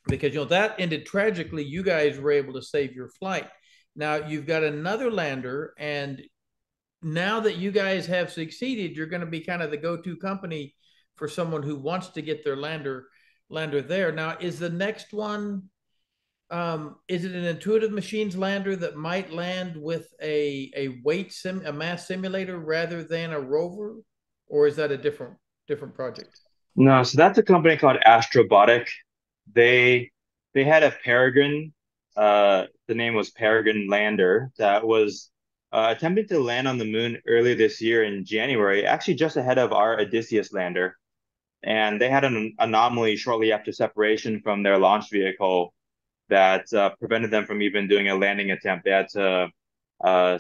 because that ended tragically. You guys were able to save your flight. Now you've got another lander, and now that you guys have succeeded, you're going to be kind of the go-to company for someone who wants to get their lander there. Now, is the next one? Is it an Intuitive Machines lander that might land with a mass simulator rather than a rover, or is that a different project? No, so that's a company called Astrobotic. They they had a Peregrine, the name was Peregrine Lander, that was attempting to land on the moon earlier this year in January, actually just ahead of our Odysseus lander. And they had an anomaly shortly after separation from their launch vehicle that prevented them from even doing a landing attempt. They had to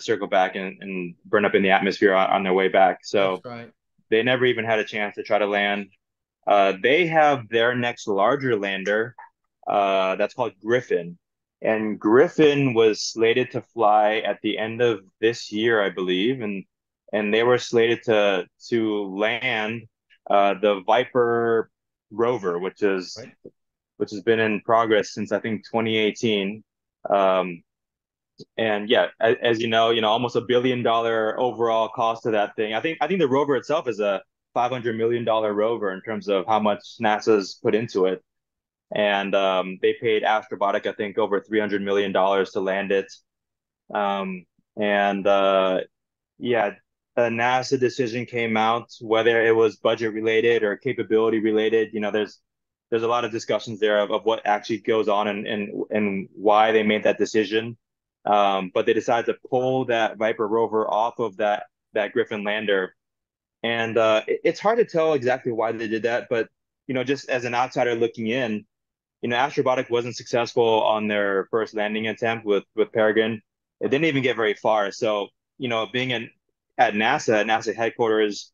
circle back and burn up in the atmosphere on their way back. That's So right. they never even had a chance to try to land. They have their next larger lander that's called Griffin. And Griffin was slated to fly at the end of this year, I believe, and they were slated to land the Viper rover, Right. which has been in progress since I think 2018. Um, and yeah, as almost $1 billion overall cost to that thing. I think the rover itself is a $500 million rover in terms of how much NASA's put into it. And they paid Astrobotic, I think, over $300 million to land it. Um, and yeah, a NASA decision came out, whether it was budget related or capability related. There's a lot of discussions there of what actually goes on and why they made that decision. But they decided to pull that Viper rover off of that Griffin lander, and it's hard to tell exactly why they did that. But just as an outsider looking in, Astrobotic wasn't successful on their first landing attempt with Peregrine. It didn't even get very far. So, being at NASA headquarters,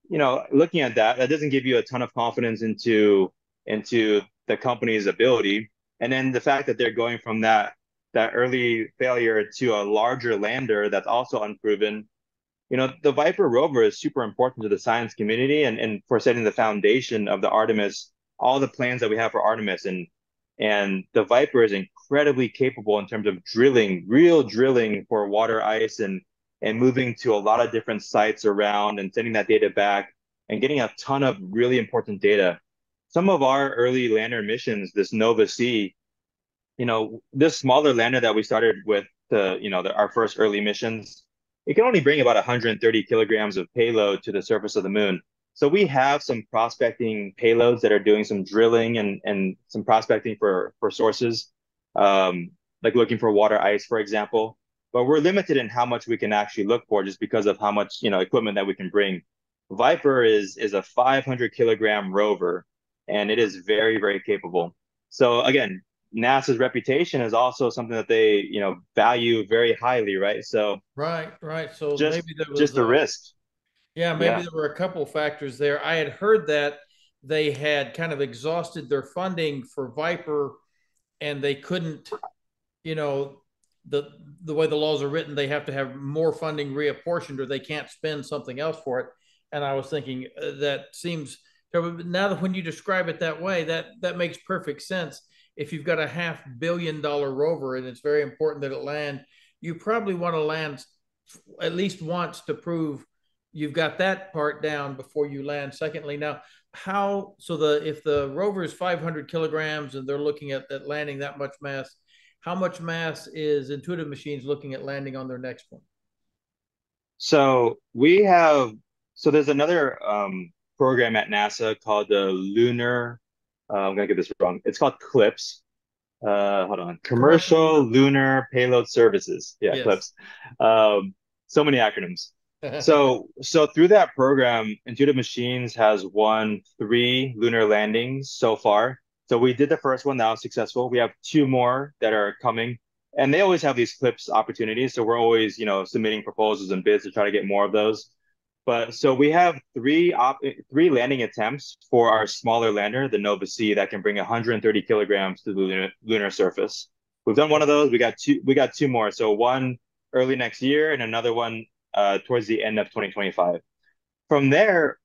looking at that doesn't give you a ton of confidence into the company's ability. And then the fact that they're going from that early failure to a larger lander that's also unproven. The Viper rover is super important to the science community and for setting the foundation of the Artemis, all the plans that we have for Artemis. And And the Viper is incredibly capable in terms of drilling, real drilling for water ice and moving to a lot of different sites around and sending that data back and getting a ton of really important data. Some of our early lander missions, this Nova C, this smaller lander that we started with our first early missions, it can only bring about 130 kilograms of payload to the surface of the moon. So we have some prospecting payloads that are doing some drilling and some prospecting for sources, like looking for water ice, for example. But we're limited in how much we can actually look for just because of how much, equipment that we can bring. Viper is a 500 kilogram rover, and it is very, very capable. So again, NASA's reputation is also something that they, value very highly, right? So Right, right. So just maybe there just was the risk. yeah, maybe Yeah. there were a couple of factors there. I had heard that they had kind of exhausted their funding for Viper and they couldn't, you know, the the way the laws are written, they have to have more funding reapportioned or they can't spend something else for it. And I was thinking that seems now that when you describe it that way, that makes perfect sense. If you've got a $500 million rover and it's very important that it land, you probably want to land at least once to prove you've got that part down before you land. Secondly, now how so the if the rover is 500 kilograms and they're looking at landing that much mass, how much mass is Intuitive Machines looking at landing on their next one? So we have so there's another program at NASA called the Lunar. I'm gonna get this wrong. It's called CLIPS. Hold on. Commercial Commercial Lunar. Lunar Payload Services. Yeah, Yes. CLIPS. So many acronyms. So through that program, Intuitive Machines has won 3 lunar landings so far. So we did the first one, that was successful. We have 2 more that are coming, and they always have these CLIPS opportunities. So we're always, submitting proposals and bids to try to get more of those. But so we have 3 landing attempts for our smaller lander, the Nova C, that can bring 130 kilograms to the lunar surface. We've done one of those. We got 2 more. So one early next year and another one towards the end of 2025. From there,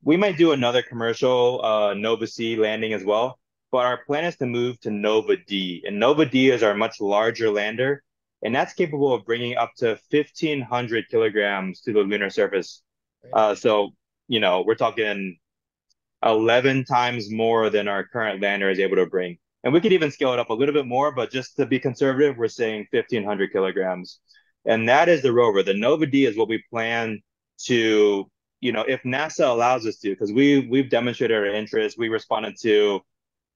we might do another commercial Nova C landing as well. But our plan is to move to Nova D, and Nova D is our much larger lander, and that's capable of bringing up to 1,500 kilograms to the lunar surface. So, we're talking 11 times more than our current lander is able to bring. And we could even scale it up a little bit more, but just to be conservative, we're saying 1,500 kilograms. And that is the rover. The Nova D is what we plan to, if NASA allows us to, because we've demonstrated our interest. We're responding to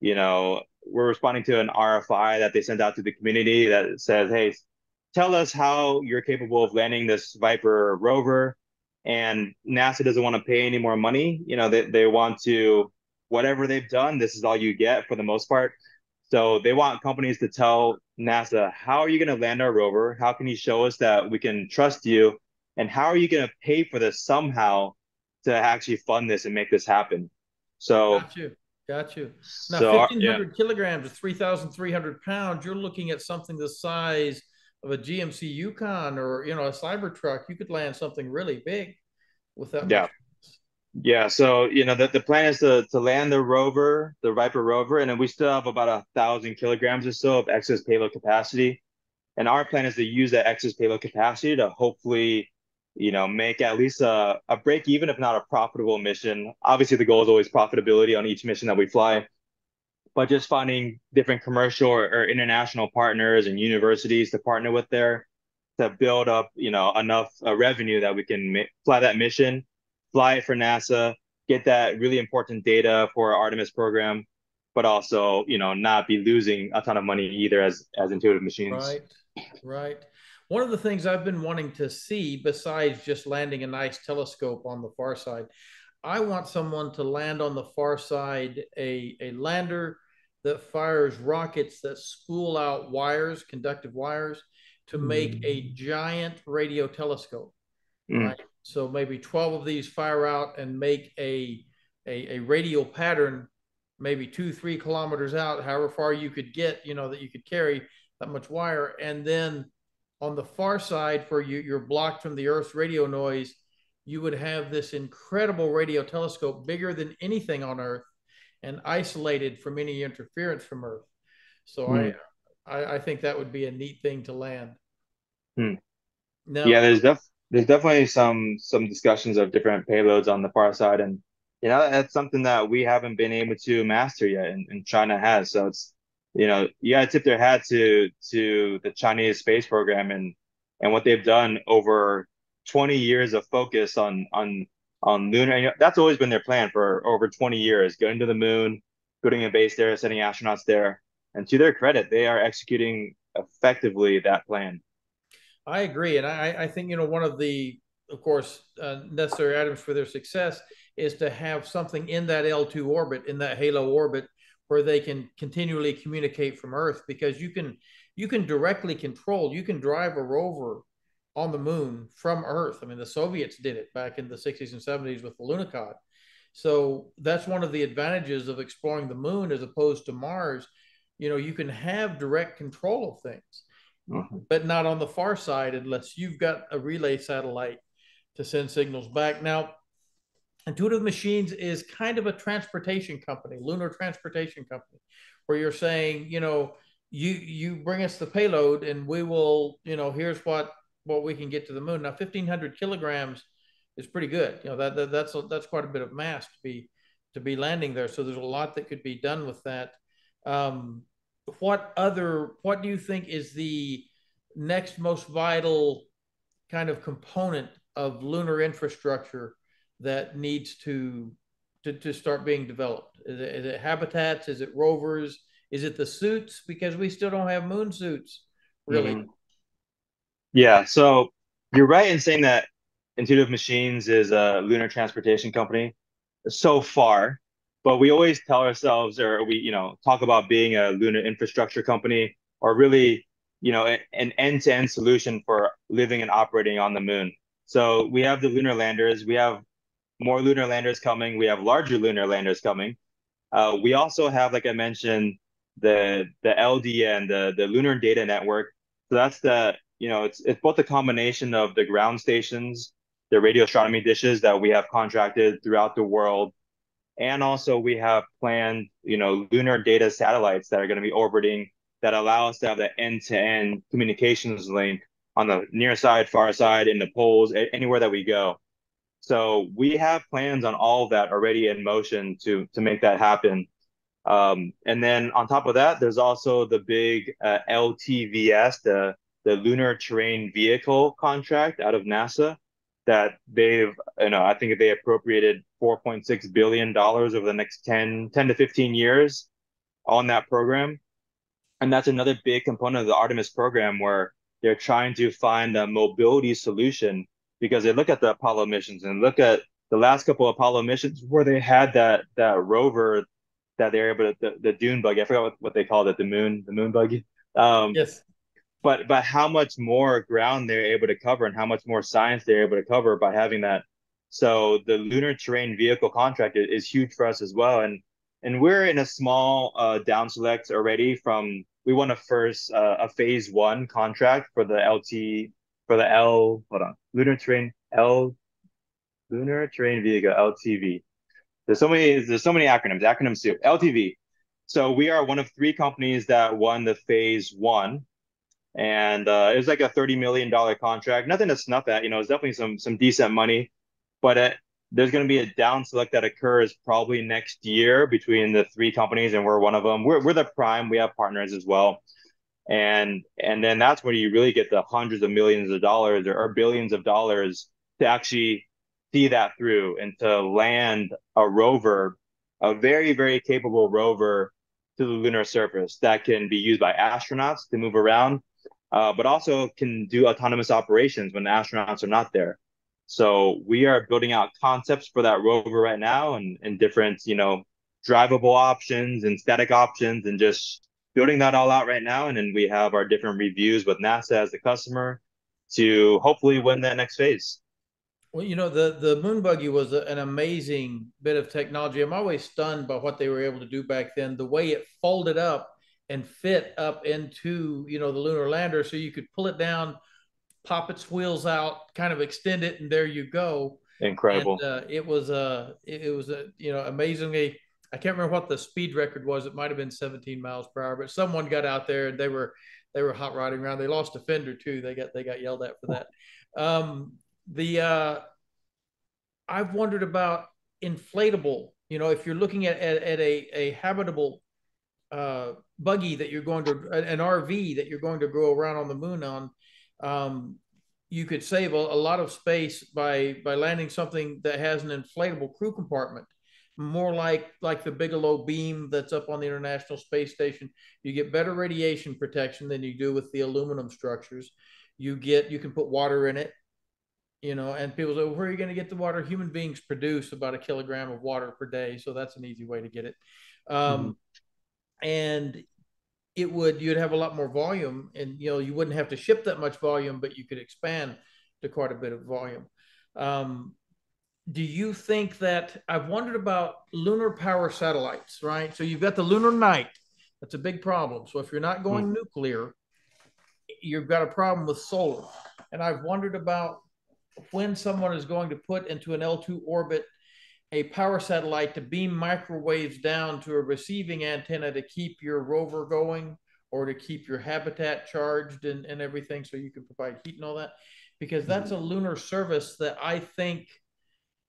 an RFI that they sent out to the community that says, hey, tell us how you're capable of landing this Viper rover. And NASA doesn't want to pay any more money. They want to, whatever they've done, this is all you get for the most part. So they want companies to tell NASA, how are you going to land our rover? How can you show us that we can trust you? And how are you going to pay for this somehow to actually fund this and make this happen? So, Got you. Got you. Now, yeah. 1,500 kilograms is 3,300 pounds. You're looking at something the size of a GMC Yukon or, a Cybertruck. You could land something really big with that much. Yeah. Yeah, so the plan is to land the rover, the Viper rover, and then we still have about 1,000 kilograms or so of excess payload capacity. And our plan is to use that excess payload capacity to hopefully, make at least a break even, if not a profitable mission. Obviously, the goal is always profitability on each mission that we fly, but just finding different commercial or international partners and universities to partner with there to build up, enough revenue that we can fly that mission, fly it for NASA, get that really important data for our Artemis program, but also, not be losing a ton of money either as Intuitive Machines. Right, right. One of the things I've been wanting to see, besides just landing a nice telescope on the far side, I want someone to land on the far side a lander that fires rockets that spool out wires, conductive wires, to make a giant radio telescope, Mm. right? So maybe 12 of these fire out and make a radial pattern, maybe 2, 3 kilometers out, however far you could get, that you could carry that much wire. And then on the far side, where you're blocked from the Earth's radio noise, you would have this incredible radio telescope, bigger than anything on Earth and isolated from any interference from Earth. So Hmm. I think that would be a neat thing to land. Hmm. Yeah, Now, there's definitely some discussions of different payloads on the far side, and that's something that we haven't been able to master yet, and China has. So it's you gotta tip their hat to the Chinese space program and what they've done over 20 years of focus on lunar. That's always been their plan for over 20 years, going to the moon, putting a base there, sending astronauts there. And to their credit, they are executing effectively that plan. I agree, and I think one of the, of course, necessary items for their success is to have something in that L2 orbit, in that halo orbit, where they can continually communicate from Earth, because you can directly control, you can drive a rover on the moon from Earth. I mean, the Soviets did it back in the 60s and 70s with the Lunokhod. So that's one of the advantages of exploring the moon as opposed to Mars. You can have direct control of things, Mhm. but not on the far side unless you've got a relay satellite to send signals back. Now, Intuitive Machines is kind of a transportation company, lunar transportation company, where you're saying, you bring us the payload and we will, here's what we can get to the moon. Now, 1,500 kilograms is pretty good. That's quite a bit of mass to be landing there. So there's a lot that could be done with that. Um, what do you think is the next most vital kind of component of lunar infrastructure that needs to start being developed? Is it habitats? Is it rovers? Is it the suits? Because we still don't have moon suits, really. Mhm. Yeah, so you're right in saying that Intuitive Machines is a lunar transportation company so far, but we always tell ourselves, or we, talk about being a lunar infrastructure company, or really, an end-to-end solution for living and operating on the moon. So we have the lunar landers, we have more lunar landers coming, we have larger lunar landers coming. We also have, like I mentioned, the LDN, the Lunar Data Network. So that's it's both a combination of the ground stations, the radio astronomy dishes that we have contracted throughout the world, and also we have planned, lunar data satellites that are going to be orbiting that allow us to have the end-to-end communications link on the near side, far side, in the poles, anywhere that we go. So we have plans on all of that already in motion to make that happen. And then on top of that, there's also the big LTVS, the Lunar Terrain Vehicle contract out of NASA that I think they appropriated $4.6 billion over the next 10 to 15 years on that program. And that's another big component of the Artemis program where they're trying to find a mobility solution because they look at the Apollo missions and look at the last couple of Apollo missions where they had that rover that they're able to the dune buggy. I forgot what they called it, the moon buggy. Um, Yes. but how much more ground they're able to cover and how much more science they're able to cover by having that. So the lunar terrain vehicle contract is huge for us as well, and we're in a small down select already from we won a phase one contract for the LT for the L hold on lunar terrain vehicle LTV. There's so many acronyms too. LTV. So we are one of three companies that won the phase one, and it was like a $30 million contract. Nothing to snuff at. It's definitely some decent money, but there's going to be a down select that occurs probably next year between the three companies, and we're one of them. We're the prime. We have partners as well, and then that's where you really get the hundreds of millions of dollars or billions of dollars to actually see that through and to land a rover, a very, very capable rover to the lunar surface that can be used by astronauts to move around, but also can do autonomous operations when the astronauts are not there. So we are building out concepts for that rover right now and different, drivable options and static options and just building that all out right now. And then we have our different reviews with NASA as the customer to hopefully win that next phase. Well, the moon buggy was an amazing bit of technology. I'm always stunned by what they were able to do back then. The way it folded up and fit up into, the lunar lander, so you could pull it down, pop its wheels out, kind of extend it, and there you go. And Incredible. it was a amazingly I can't remember what the speed record was. It might have been 17 miles per hour, but someone got out there and they were hot rodding around. They lost a fender too. They got yelled at for that. The I've wondered about inflatable. If you're looking at a habitable buggy that you're going to an RV that you're going to go around on the moon on, um, you could save a lot of space by landing something that has an inflatable crew compartment, more like the Bigelow beam that's up on the International Space Station. You get better radiation protection than you do with the aluminum structures. You can put water in it, and people say, well, where are you going to get the water? Human beings produce about a kilogram of water per day, so that's an easy way to get it. Hmm. And you'd have a lot more volume, and you wouldn't have to ship that much volume, but you could expand to quite a bit of volume. Um, do you think that I've wondered about lunar power satellites, right? So you've got the lunar night. That's a big problem. So if you're not going nuclear, you've got a problem with solar. And I've wondered about when someone is going to put into an L2 orbit a power satellite to beam microwaves down to a receiving antenna to keep your rover going, or to keep your habitat charged and everything, so you can provide heat and all that. Because that's a lunar service that I think,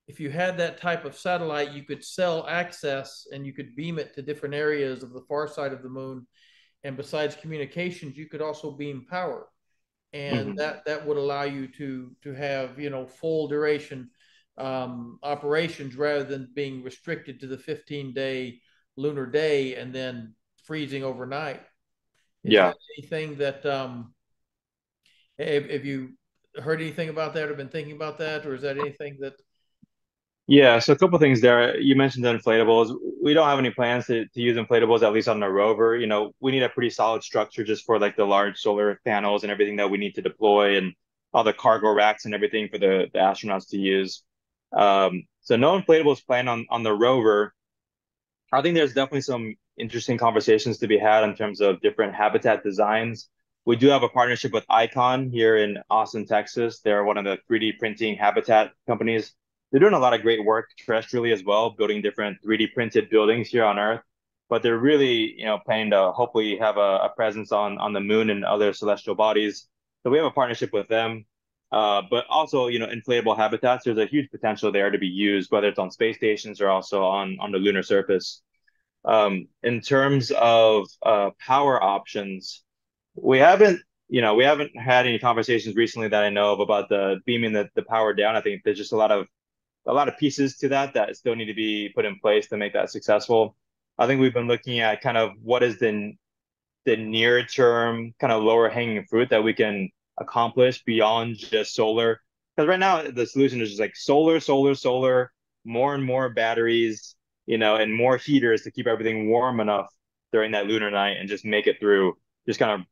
if you had that type of satellite, you could sell access and you could beam it to different areas of the far side of the moon. And besides communications, you could also beam power, and Hmm. that would allow you to have full duration operations, rather than being restricted to the 15-day lunar day and then freezing overnight. Is Yeah. that anything that have you heard anything about that or been thinking about that, or is that anything that? Yeah, so a couple things there. You mentioned the inflatables. We don't have any plans to use inflatables, at least on the rover. We need a pretty solid structure just for like the large solar panels and everything that we need to deploy, and all the cargo racks and everything for the astronauts to use. So no inflatables planned on the rover. I think there's definitely some interesting conversations to be had in terms of different habitat designs. We do have a partnership with Icon here in Austin, Texas. They're one of the 3D printing habitat companies. They're doing a lot of great work terrestrially as well, building different 3D printed buildings here on Earth. But they're really, planning to hopefully have a presence on the moon and other celestial bodies. So we have a partnership with them. But also, inflatable habitats, there's a huge potential there to be used, whether it's on space stations or also on the lunar surface. In terms of power options, we haven't had any conversations recently that I know of about the beaming the power down. I think there's just a lot of pieces to that still need to be put in place to make that successful. I think we've been looking at kind of what is the near term kind of lower hanging fruit that we can accomplish beyond just solar. Because right now the solution is just like solar, solar, solar, more and more batteries, and more heaters to keep everything warm enough during that lunar night and just make it through, just kind of,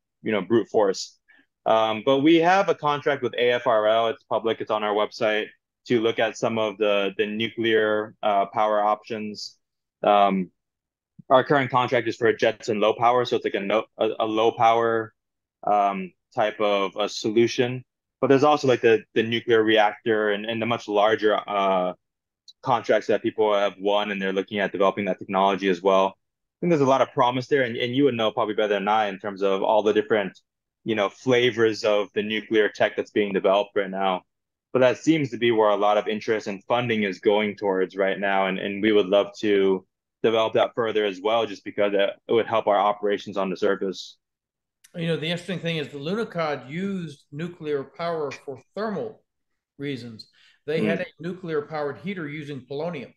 brute force. But we have a contract with AFRL. It's public. It's on our website to look at some of the nuclear power options. Um, our current contract is for jets and low power, so it's like a low power type of a solution. But there's also like the nuclear reactor and the much larger contracts that people have won, and they're looking at developing that technology as well. I think there's a lot of promise there, and you would know probably better than I in terms of all the different, flavors of the nuclear tech that's being developed right now. But that seems to be where a lot of interest and funding is going towards right now, and we would love to develop that further as well, just because it would help our operations on the surface. The interesting thing is the Lunicod used nuclear power for thermal reasons. They had Mm, a nuclear powered heater using polonium,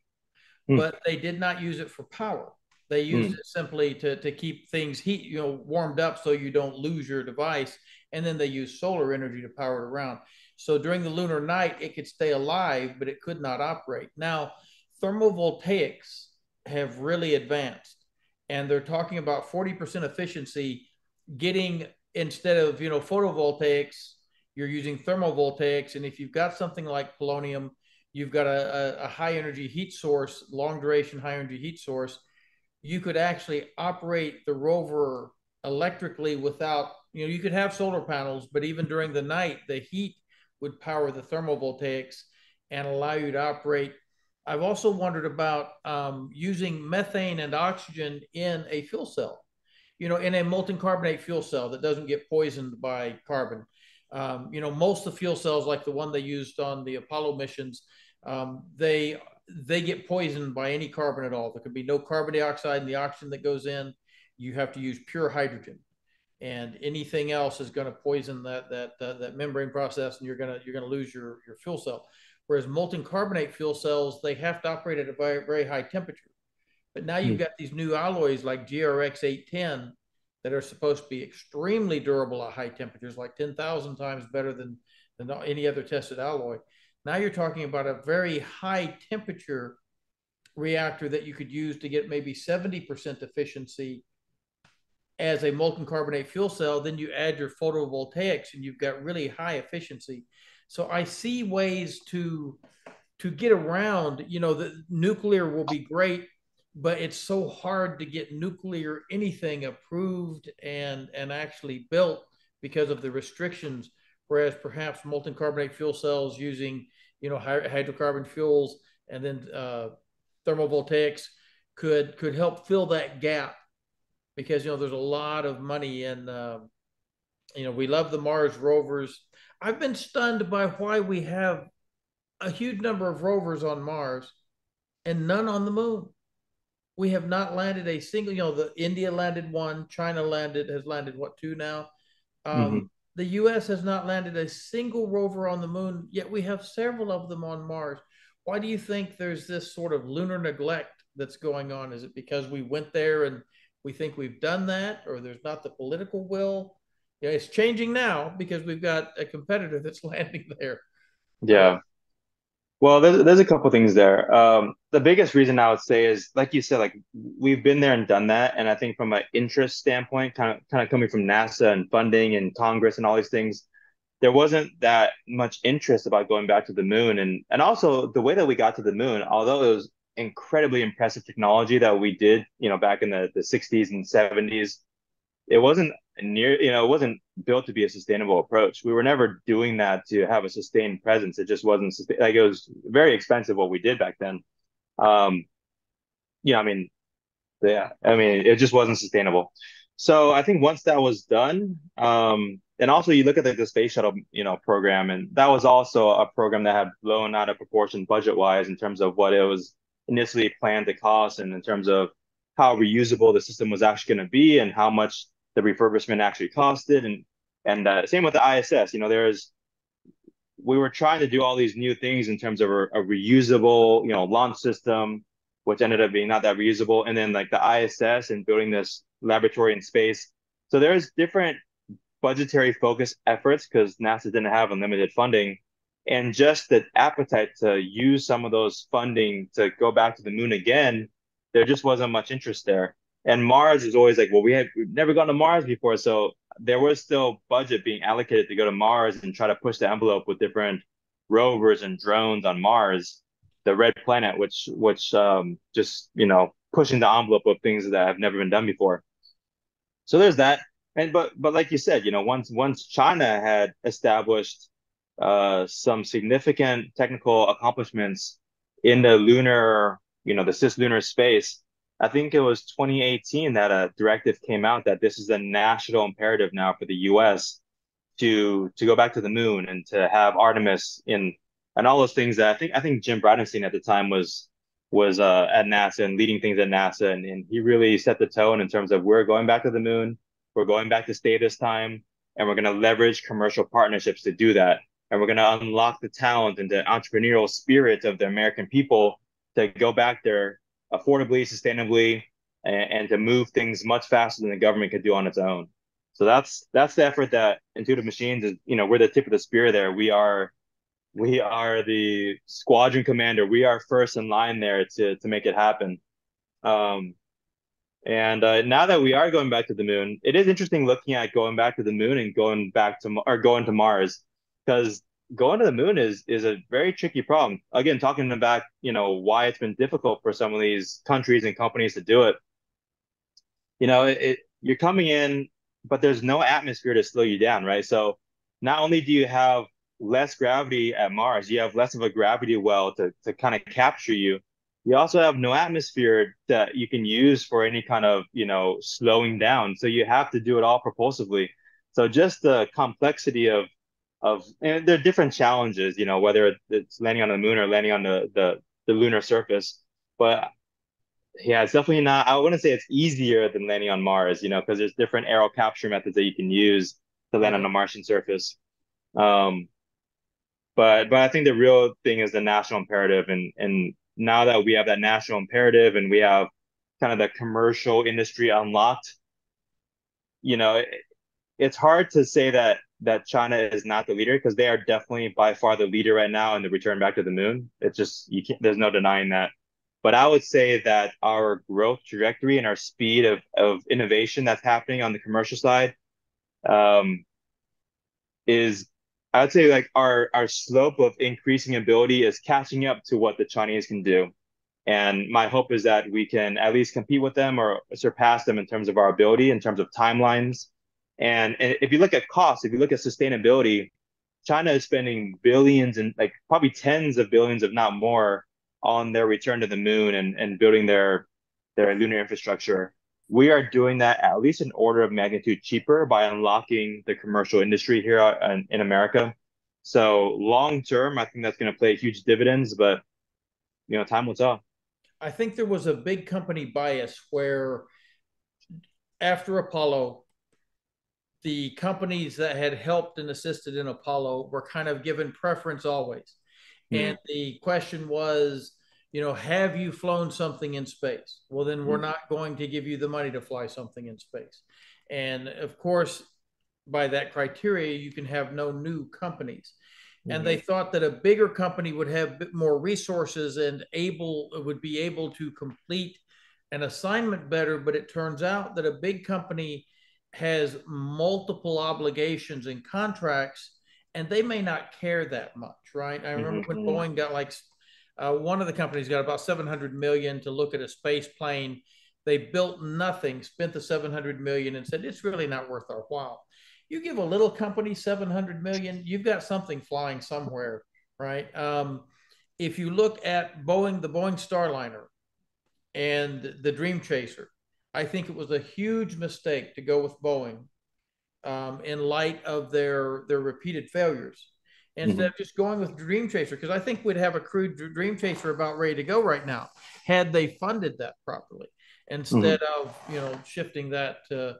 mm, but they did not use it for power. They used mm, it simply to keep things warmed up so you don't lose your device. And then they used solar energy to power it around. So during the lunar night, it could stay alive, but it could not operate. Now, thermovoltaics have really advanced, and they're talking about 40% efficiency, getting, instead of photovoltaics, you're using thermovoltaics. And if you've got something like polonium, you've got a high energy heat source, long duration high energy heat source, you could actually operate the rover electrically without, you could have solar panels, but even during the night, the heat would power the thermovoltaics and allow you to operate I've also wondered about using methane and oxygen in a fuel cell, in a molten carbonate fuel cell that doesn't get poisoned by carbon. Most of the fuel cells, like the one they used on the Apollo missions, they get poisoned by any carbon at all. There could be no carbon dioxide in the oxygen that goes in. You have to use pure hydrogen, and anything else is going to poison that membrane process, and you're gonna lose your fuel cell. Whereas molten carbonate fuel cells, they have to operate at a very, very high temperature. But now you've Hmm. got these new alloys like GRX 810 that are supposed to be extremely durable at high temperatures, like 10,000 times better than any other tested alloy. Now you're talking about a very high temperature reactor that you could use to get maybe 70% efficiency as a molten carbonate fuel cell. Then you add your photovoltaics and you've got really high efficiency. So I see ways to get around, the nuclear will be great, but it's so hard to get nuclear anything approved and actually built because of the restrictions. Whereas perhaps molten carbonate fuel cells using, hydrocarbon fuels and then thermovoltaics could help fill that gap, because there's a lot of money in. We love the Mars rovers. I've been stunned by why we have a huge number of rovers on Mars and none on the moon. We have not landed a single, the India landed one, China has landed what, two now? Hmm. The US has not landed a single rover on the moon, yet we have several of them on Mars. Why do you think there's this sort of lunar neglect that's going on? Is it because we went there and we think we've done that, or there's not the political will? It's changing now because we've got a competitor that's landing there. But Yeah. Well, there's a couple things there. The biggest reason I would say is, like you said, like we've been there and done that, and I think from an interest standpoint, kind of coming from NASA and funding and Congress and all these things, there wasn't that much interest about going back to the moon, and also the way that we got to the moon, although it was incredibly impressive technology that we did, back in the 60s and 70s, it wasn't it wasn't built to be a sustainable approach. We were never doing that to have a sustained presence. It just wasn't like it was very expensive what we did back then. Um, I mean, yeah, I mean, it just wasn't sustainable. So I think once that was done, and also you look at the space shuttle, program, and that was also a program that had blown out of proportion budget wise in terms of what it was initially planned to cost, and in terms of how reusable the system was actually going to be, and how much the refurbishment actually costed, and same with the ISS. We were trying to do all these new things in terms of a reusable, launch system, which ended up being not that reusable. And then like the ISS and building this laboratory in space. So there's different budgetary focus efforts because NASA didn't have unlimited funding. And just the appetite to use some of those funding to go back to the moon again, there just wasn't much interest there. And Mars is always like, well, we've never gone to Mars before, so there was still budget being allocated to go to Mars and try to push the envelope with different rovers and drones on Mars, the red planet, which just pushing the envelope of things that have never been done before. So there's that. And but like you said, once China had established some significant technical accomplishments in the lunar, the cislunar space, I think it was 2018 that a directive came out that this is a national imperative now for the US to go back to the moon and to have Artemis in and all those things that I think Jim Bridenstine at the time was at NASA and leading things at NASA, and he really set the tone in terms of we're going back to the moon, we're going back to stay this time, and we're going to leverage commercial partnerships to do that, and we're going to unlock the talent and the entrepreneurial spirit of the American people to go back there affordably, sustainably, and to move things much faster than the government could do on its own. So that's the effort that Intuitive Machines is. We're the tip of the spear there. We are the squadron commander. We are first in line there to make it happen. Um, and now that we are going back to the moon, it is interesting looking at going back to the moon and going to Mars, because going to the moon is a very tricky problem. Again, talking about why it's been difficult for some of these countries and companies to do it. You're coming in, but there's no atmosphere to slow you down, right? So not only do you have less gravity at Mars. You have less of a gravity well to kind of capture you. You also have no atmosphere that you can use for any kind of, slowing down. So you have to do it all propulsively. So just the complexity and there are different challenges, whether it's landing on the moon or landing on the lunar surface. But yeah, it's definitely not, I wouldn't say it's easier than landing on Mars, because there's different aero capture methods that you can use to land on Okay. a Martian surface. Um, but I think the real thing is the national imperative, and now that we have that national imperative and we have kind of the commercial industry unlocked, you know, it, it's hard to say that China is not the leader because they are definitely by far the leader right now in the return back to the moon. It's just you can't, there's no denying that. But I would say that our growth trajectory and our speed of innovation that's happening on the commercial side, um, is I would say like our slope of increasing ability is catching up to what the Chinese can do. And my hope is that we can at least compete with them or surpass them in terms of our ability, in terms of timelines. And if you look at cost, if you look at sustainability, China is spending billions and like probably tens of billions, if not more, on their return to the moon and building their lunar infrastructure. We are doing that at least an order of magnitude cheaper by unlocking the commercial industry here in America. So long term, I think that's going to play huge dividends, but time will tell. I think there was a big company bias where after Apollo, the companies that had helped and assisted in Apollo were kind of given preference always. And Mm, the question was, have you flown something in space? Well, then we're mm, not going to give you the money to fly something in space. And of course, by that criteria, you can have no new companies. And they mhm, thought that a bigger company would have a bit more resources and would be able to complete an assignment better. But it turns out that a big company has multiple obligations and contracts, and they may not care that much, right? I remember mhm, when Boeing got like one of the companies got about 700 million to look at a space plane. They built nothing, spent the 700 million, and said it's really not worth our while. You give a little company 700 million, you've got something flying somewhere, right? If you look at Boeing, the Boeing Starliner and the Dream Chaser, I think it was a huge mistake to go with Boeing, in light of their repeated failures, instead mhm, of just going with Dream Chaser. Because I think we'd have a crude Dream Chaser about ready to go right now had they funded that properly, mhm. instead of shifting that to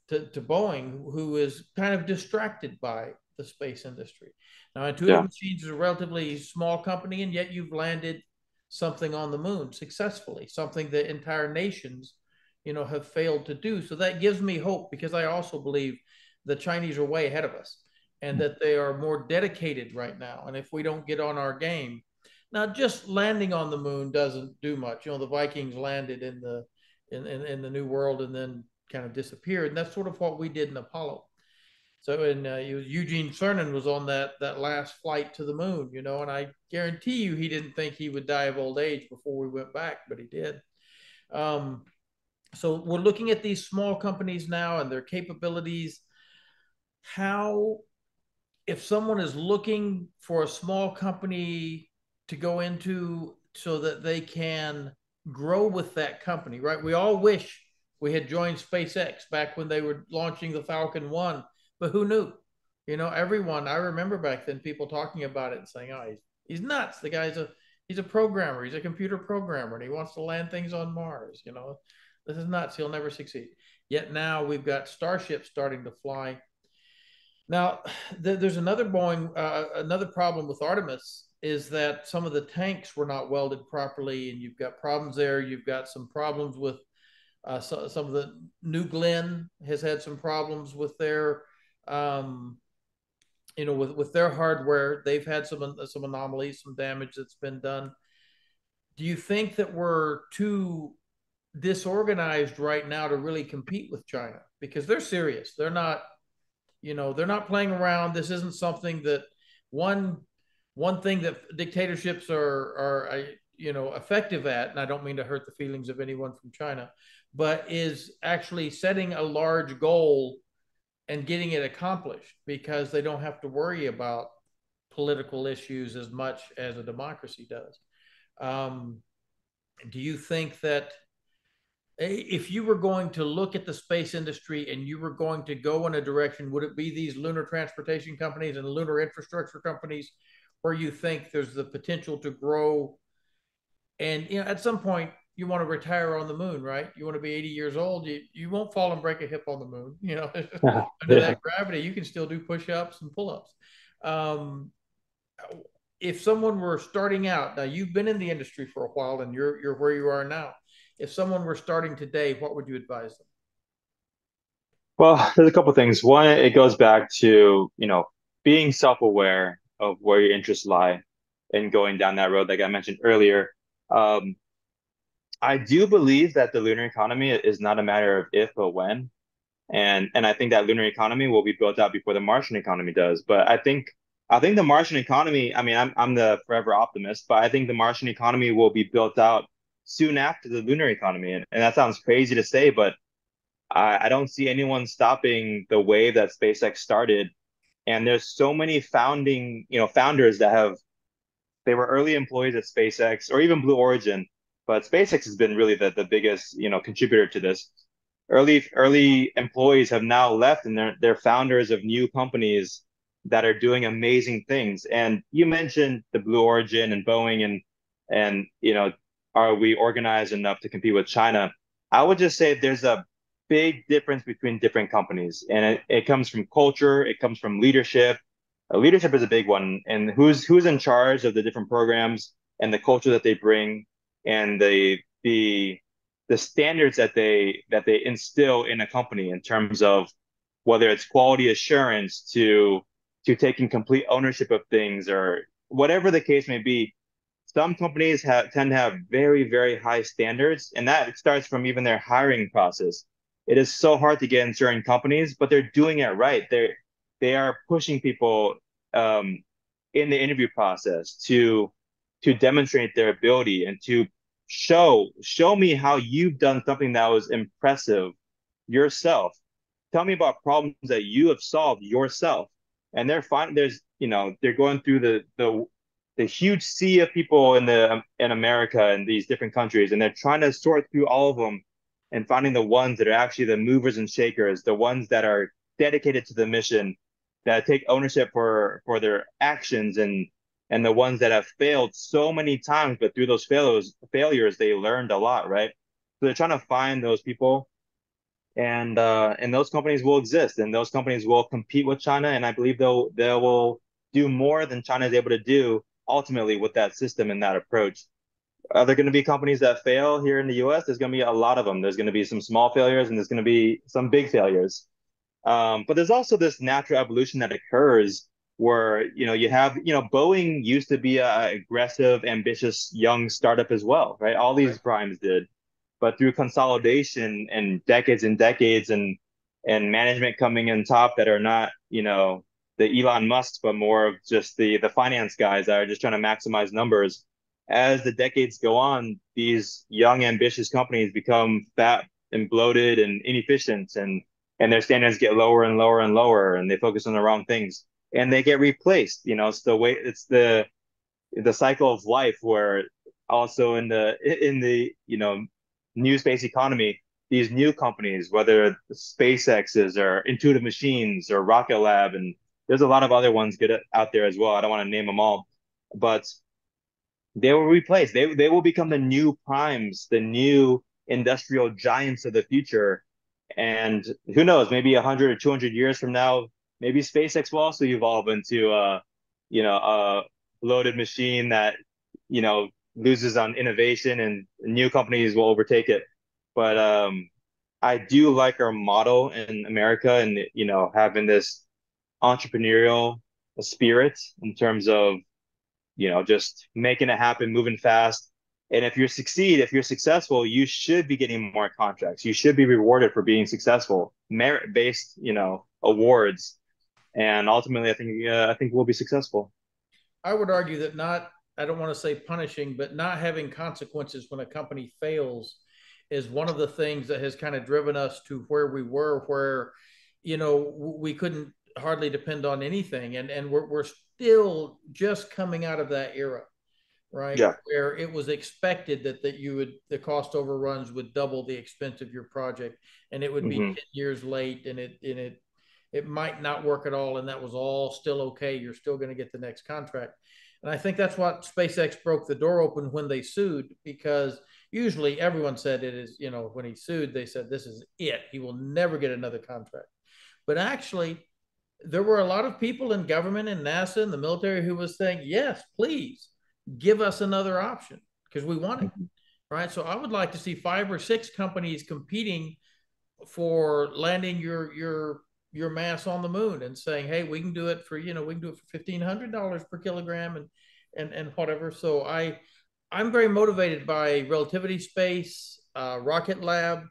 Boeing, who is kind of distracted by the space industry. Now, Intuitive Yeah. Machines is a relatively small company, and yet you've landed something on the moon successfully, something that entire nations, have failed to do. So that gives me hope, because I also believe the Chinese are way ahead of us and that they are more dedicated right now. And if we don't get on our game, now just landing on the moon doesn't do much. The Vikings landed in the New World and then kind of disappeared. And that's sort of what we did in Apollo. So, and Eugene Cernan was on that last flight to the moon, and I guarantee you he didn't think he would die of old age before we went back, but he did. Um, so we're looking at these small companies now and their capabilities. How, if someone is looking for a small company to go into so that they can grow with that company, right? We all wish we had joined SpaceX back when they were launching the Falcon 1, but who knew? Everyone, I remember back then people talking about it and saying, oh, he's nuts. The guy's he's a programmer, he's a computer programmer, and he wants to land things on Mars. This is nuts. He'll never succeed. Yet now we've got starships starting to fly. Now, there's another problem with Artemis is that some of the tanks were not welded properly, and you've got problems there. You've got some problems with some of the New Glenn has had some problems with their, um, with their hardware. They've had some anomalies, some damage that's been done. Do you think that we're too disorganized right now to really compete with China? Because they're serious. They're not playing around. This isn't something that one one thing that dictatorships are effective at, and I don't mean to hurt the feelings of anyone from China, but is actually setting a large goal and getting it accomplished, because they don't have to worry about political issues as much as a democracy does. Um, do you think that if you were going to look at the space industry and you were going to go in a direction, would it be these lunar transportation companies and lunar infrastructure companies where you think there's the potential to grow? And at some point, you want to retire on the moon, right? You want to be 80 years old. You won't fall and break a hip on the moon. Under Yeah. that gravity, you can still do push-ups and pull-ups. Um, if someone were starting out, now you've been in the industry for a while and you're where you are now. If someone were starting today, what would you advise them? Well, there's a couple things. One, it goes back to, being self-aware of where your interests lie and going down that road, like I mentioned earlier. Um, I do believe that the lunar economy is not a matter of if but when. And I think that lunar economy will be built out before the Martian economy does. But I think the Martian economy, I mean, I'm the forever optimist, but I think the Martian economy will be built out soon after the lunar economy. And that sounds crazy to say, but I don't see anyone stopping the wave that SpaceX started. And there's so many founders that they were early employees at SpaceX or even Blue Origin, but SpaceX has been really the biggest, contributor to this. Early employees have now left and they're founders of new companies that are doing amazing things. And you mentioned the Blue Origin and Boeing and are we organized enough to compete with China? I would just say there's a big difference between different companies, and it comes from culture, it comes from leadership. Leadership is a big one, and who's in charge of the different programs and the culture that they bring, and the standards that they instill in a company in terms of whether it's quality assurance to taking complete ownership of things or whatever the case may be. Some companies tend to have very, very high standards, and that starts from even their hiring process. It is so hard to get in certain companies, but they're doing it right. They are pushing people um, in the interview process to demonstrate their ability and to show me how you've done something that was impressive yourself. Tell me about problems that you have solved yourself. And they're finding they're going through the huge sea of people in America and these different countries, and they're trying to sort through all of them and finding the ones that are actually the movers and shakers, the ones that are dedicated to the mission, that take ownership for their actions, and the ones that have failed so many times, but through those failures they learned a lot, right? So they're trying to find those people, and those companies will exist, and those companies will compete with China, and I believe they will do more than China is able to do ultimately with that system and that approach. Are there going to be companies that fail here in the U.S.? There's going to be a lot of them. There's going to be some small failures, and there's going to be some big failures. But there's also this natural evolution that occurs where you have Boeing used to be a aggressive, ambitious young startup as well, right? All these Right. primes did, but through consolidation and decades and management coming in top that are not the Elon Musk, but more of just the finance guys that are just trying to maximize numbers. As the decades go on, these young ambitious companies become fat and bloated and inefficient, and their standards get lower and lower and lower, and they focus on the wrong things, and they get replaced. It's the cycle of life where also in the new space economy, these new companies, whether SpaceX's or Intuitive Machines or Rocket Lab, and there's a lot of other ones good out there as well. I don't want to name them all, but they will replace. They will become the new primes, the new industrial giants of the future. And who knows, maybe 100 or 200 years from now, maybe SpaceX will also evolve into a loaded machine that loses on innovation, and new companies will overtake it. But I do like our model in America, and having this entrepreneurial spirit in terms of just making it happen, moving fast. And if you're successful, you should be getting more contracts. You should be rewarded for being successful, merit-based, awards. And ultimately, I think we'll be successful. I would argue that not, I don't want to say punishing, but not having consequences when a company fails is one of the things that has kind of driven us to where we were, where, we couldn't hardly depend on anything, and we're still just coming out of that era, right? Yeah. Where it was expected that you would, the cost overruns would double the expense of your project, and it would be Hmm. 10 years late, and it might not work at all, and that was all still okay. You're still going to get the next contract. And I think that's what SpaceX broke the door open when they sued, because usually everyone said it is, when he sued, they said this is it. He will never get another contract. But actually, there were a lot of people in government and NASA and the military who was saying, yes, please give us another option because we want it. Right. So I would like to see 5 or 6 companies competing for landing your mass on the moon and saying, hey, we can do it for, we can do it for $1,500 per kilogram and whatever. So I'm very motivated by relativity space, Rocket Lab,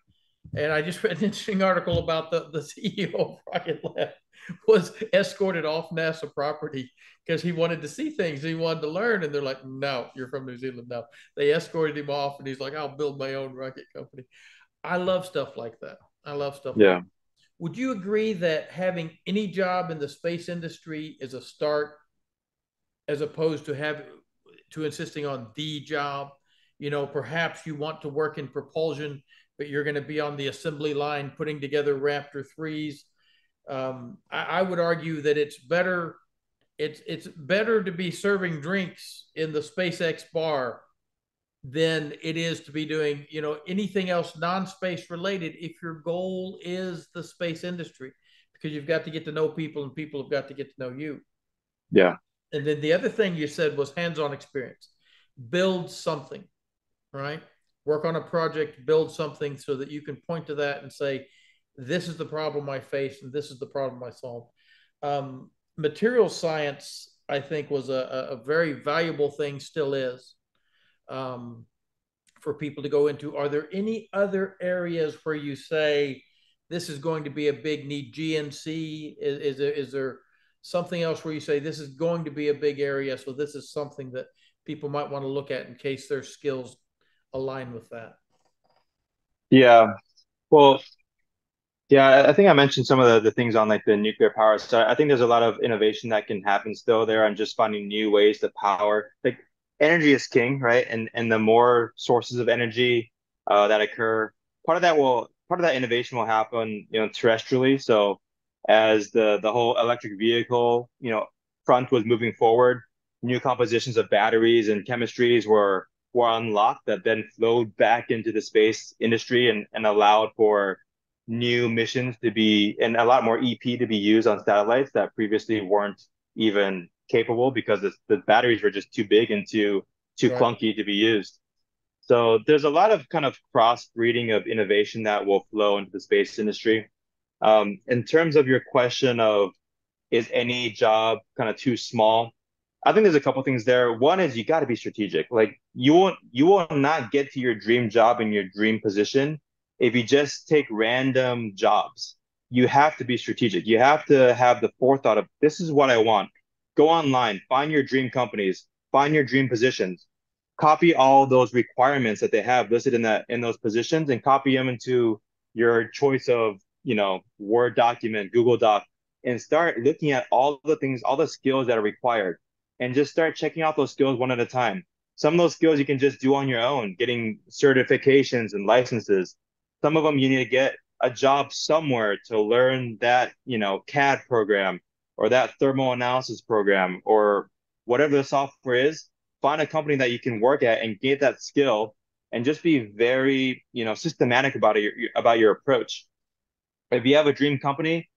and I just read an interesting article about the CEO of Rocket Lab was escorted off NASA property because he wanted to see things, he wanted to learn, and they're like, no, you're from New Zealand. No, they escorted him off, and he's like, I'll build my own rocket company. I love stuff like that. I love stuff like Yeah. that. Would you agree that having any job in the space industry is a start, as opposed to insisting on the job? Perhaps you want to work in propulsion, but you're going to be on the assembly line putting together Raptor 3s. I would argue that it's better. It's better to be serving drinks in the SpaceX bar than it is to be doing, anything else non-space related if your goal is the space industry, because you've got to get to know people and people have got to get to know you. Yeah. And then the other thing you said was hands-on experience. Build something, right? Work on a project, build something so that you can point to that and say, this is the problem I faced and this is the problem I solved. Material science, I think, was a very valuable thing, still is, um, for people to go into. Are there any other areas where you say this is going to be a big need? GNC, is there something else where you say this is going to be a big area, so this is something that people might want to look at in case their skills align with that? Yeah. Well, yeah, I think I mentioned some of the things on like the nuclear power. So I think there's a lot of innovation that can happen still there on just finding new ways to power. Like energy is king, right? And the more sources of energy that occur, part of that innovation will happen, terrestrially. So as the whole electric vehicle, front was moving forward, new compositions of batteries and chemistries were unlocked that then flowed back into the space industry and allowed for new missions to be and a lot more EP to be used on satellites that previously weren't even capable because the batteries were just too big and too Right. clunky to be used. So there's a lot of kind of cross-breeding of innovation that will flow into the space industry. In terms of your question of is any job kind of too small? I think there's a couple things there. One is you got to be strategic. Like you will not get to your dream job in your dream position if you just take random jobs. You have to be strategic. You have to have the forethought of this is what I want. Go online, find your dream companies, find your dream positions, copy all those requirements that they have listed in those positions and copy them into your choice of, Word document, Google Doc, and start looking at all the things, all the skills that are required, and just start checking out those skills one at a time. Some of those skills you can just do on your own, getting certifications and licenses. Some of them you need to get a job somewhere to learn that, CAD program or that thermal analysis program or whatever the software is. Find a company that you can work at and get that skill and just be very, systematic about it, about your approach. If you have a dream company,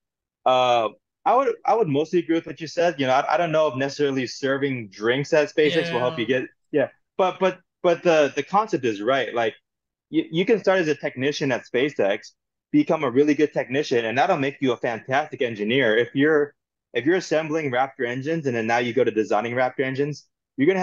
uh, I would mostly agree with what you said. I don't know if necessarily serving drinks at SpaceX will help you Yeah. get, yeah, but the concept is right. Like you can start as a technician at SpaceX, become a really good technician, and that'll make you a fantastic engineer. If you're assembling Raptor engines and then now you go to designing Raptor engines, you're gonna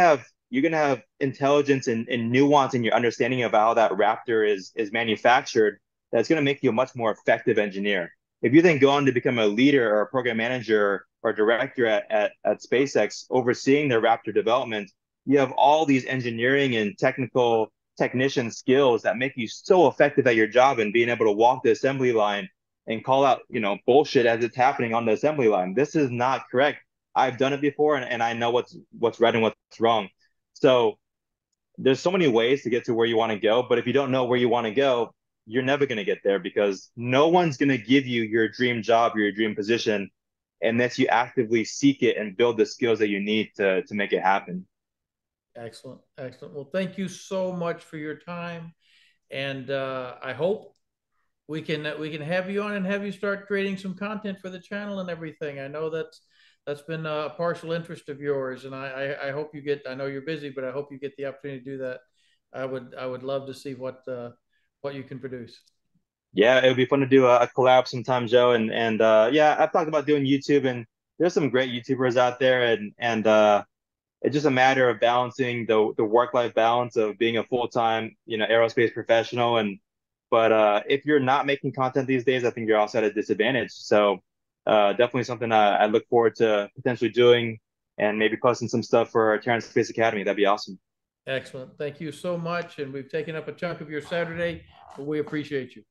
have intelligence and nuance in your understanding of how that Raptor is manufactured. That's gonna make you a much more effective engineer. If you then go on to become a leader or a program manager or director at SpaceX overseeing their Raptor development, you have all these engineering and technician skills that make you so effective at your job and being able to walk the assembly line and call out, bullshit as it's happening on the assembly line. This is not correct. I've done it before, and I know what's right and what's wrong. So there's so many ways to get to where you want to go, but if you don't know where you want to go, you're never going to get there because no one's going to give you your dream job or your dream position unless you actively seek it and build the skills that you need to make it happen. Excellent, excellent. Well, thank you so much for your time, and I hope we can have you on and have you start creating some content for the channel and everything. I know that's been a partial interest of yours, and I hope you get. I know you're busy, but I hope you get the opportunity to do that. I would love to see what you can produce. Yeah, it would be fun to do a collab sometime, Joe. And yeah, I've talked about doing YouTube, and there's some great YouTubers out there, and it's just a matter of balancing the work-life balance of being a full-time, aerospace professional. And but if you're not making content these days, I think you're also at a disadvantage. So definitely something I look forward to potentially doing, and maybe posting some stuff for Terran Space Academy. That'd be awesome. Excellent. Thank you so much, and we've taken up a chunk of your Saturday, but we appreciate you.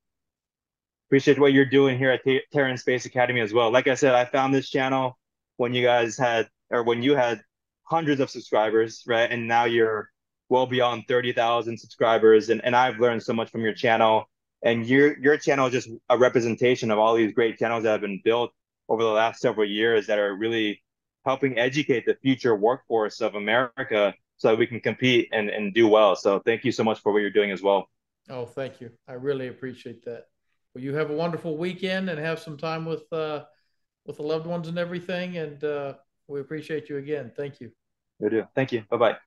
Appreciate what you're doing here at Terran Space Academy as well. Like I said, I found this channel when you had hundreds of subscribers, right? And now you're well beyond 30,000 subscribers. And I've learned so much from your channel. And your channel is just a representation of all these great channels that have been built over the last several years that are really helping educate the future workforce of America so that we can compete and do well. So thank you so much for what you're doing as well. Oh, thank you. I really appreciate that. Well, you have a wonderful weekend and have some time with the loved ones and everything. And we appreciate you again. Thank you. You do. Thank you. Bye bye.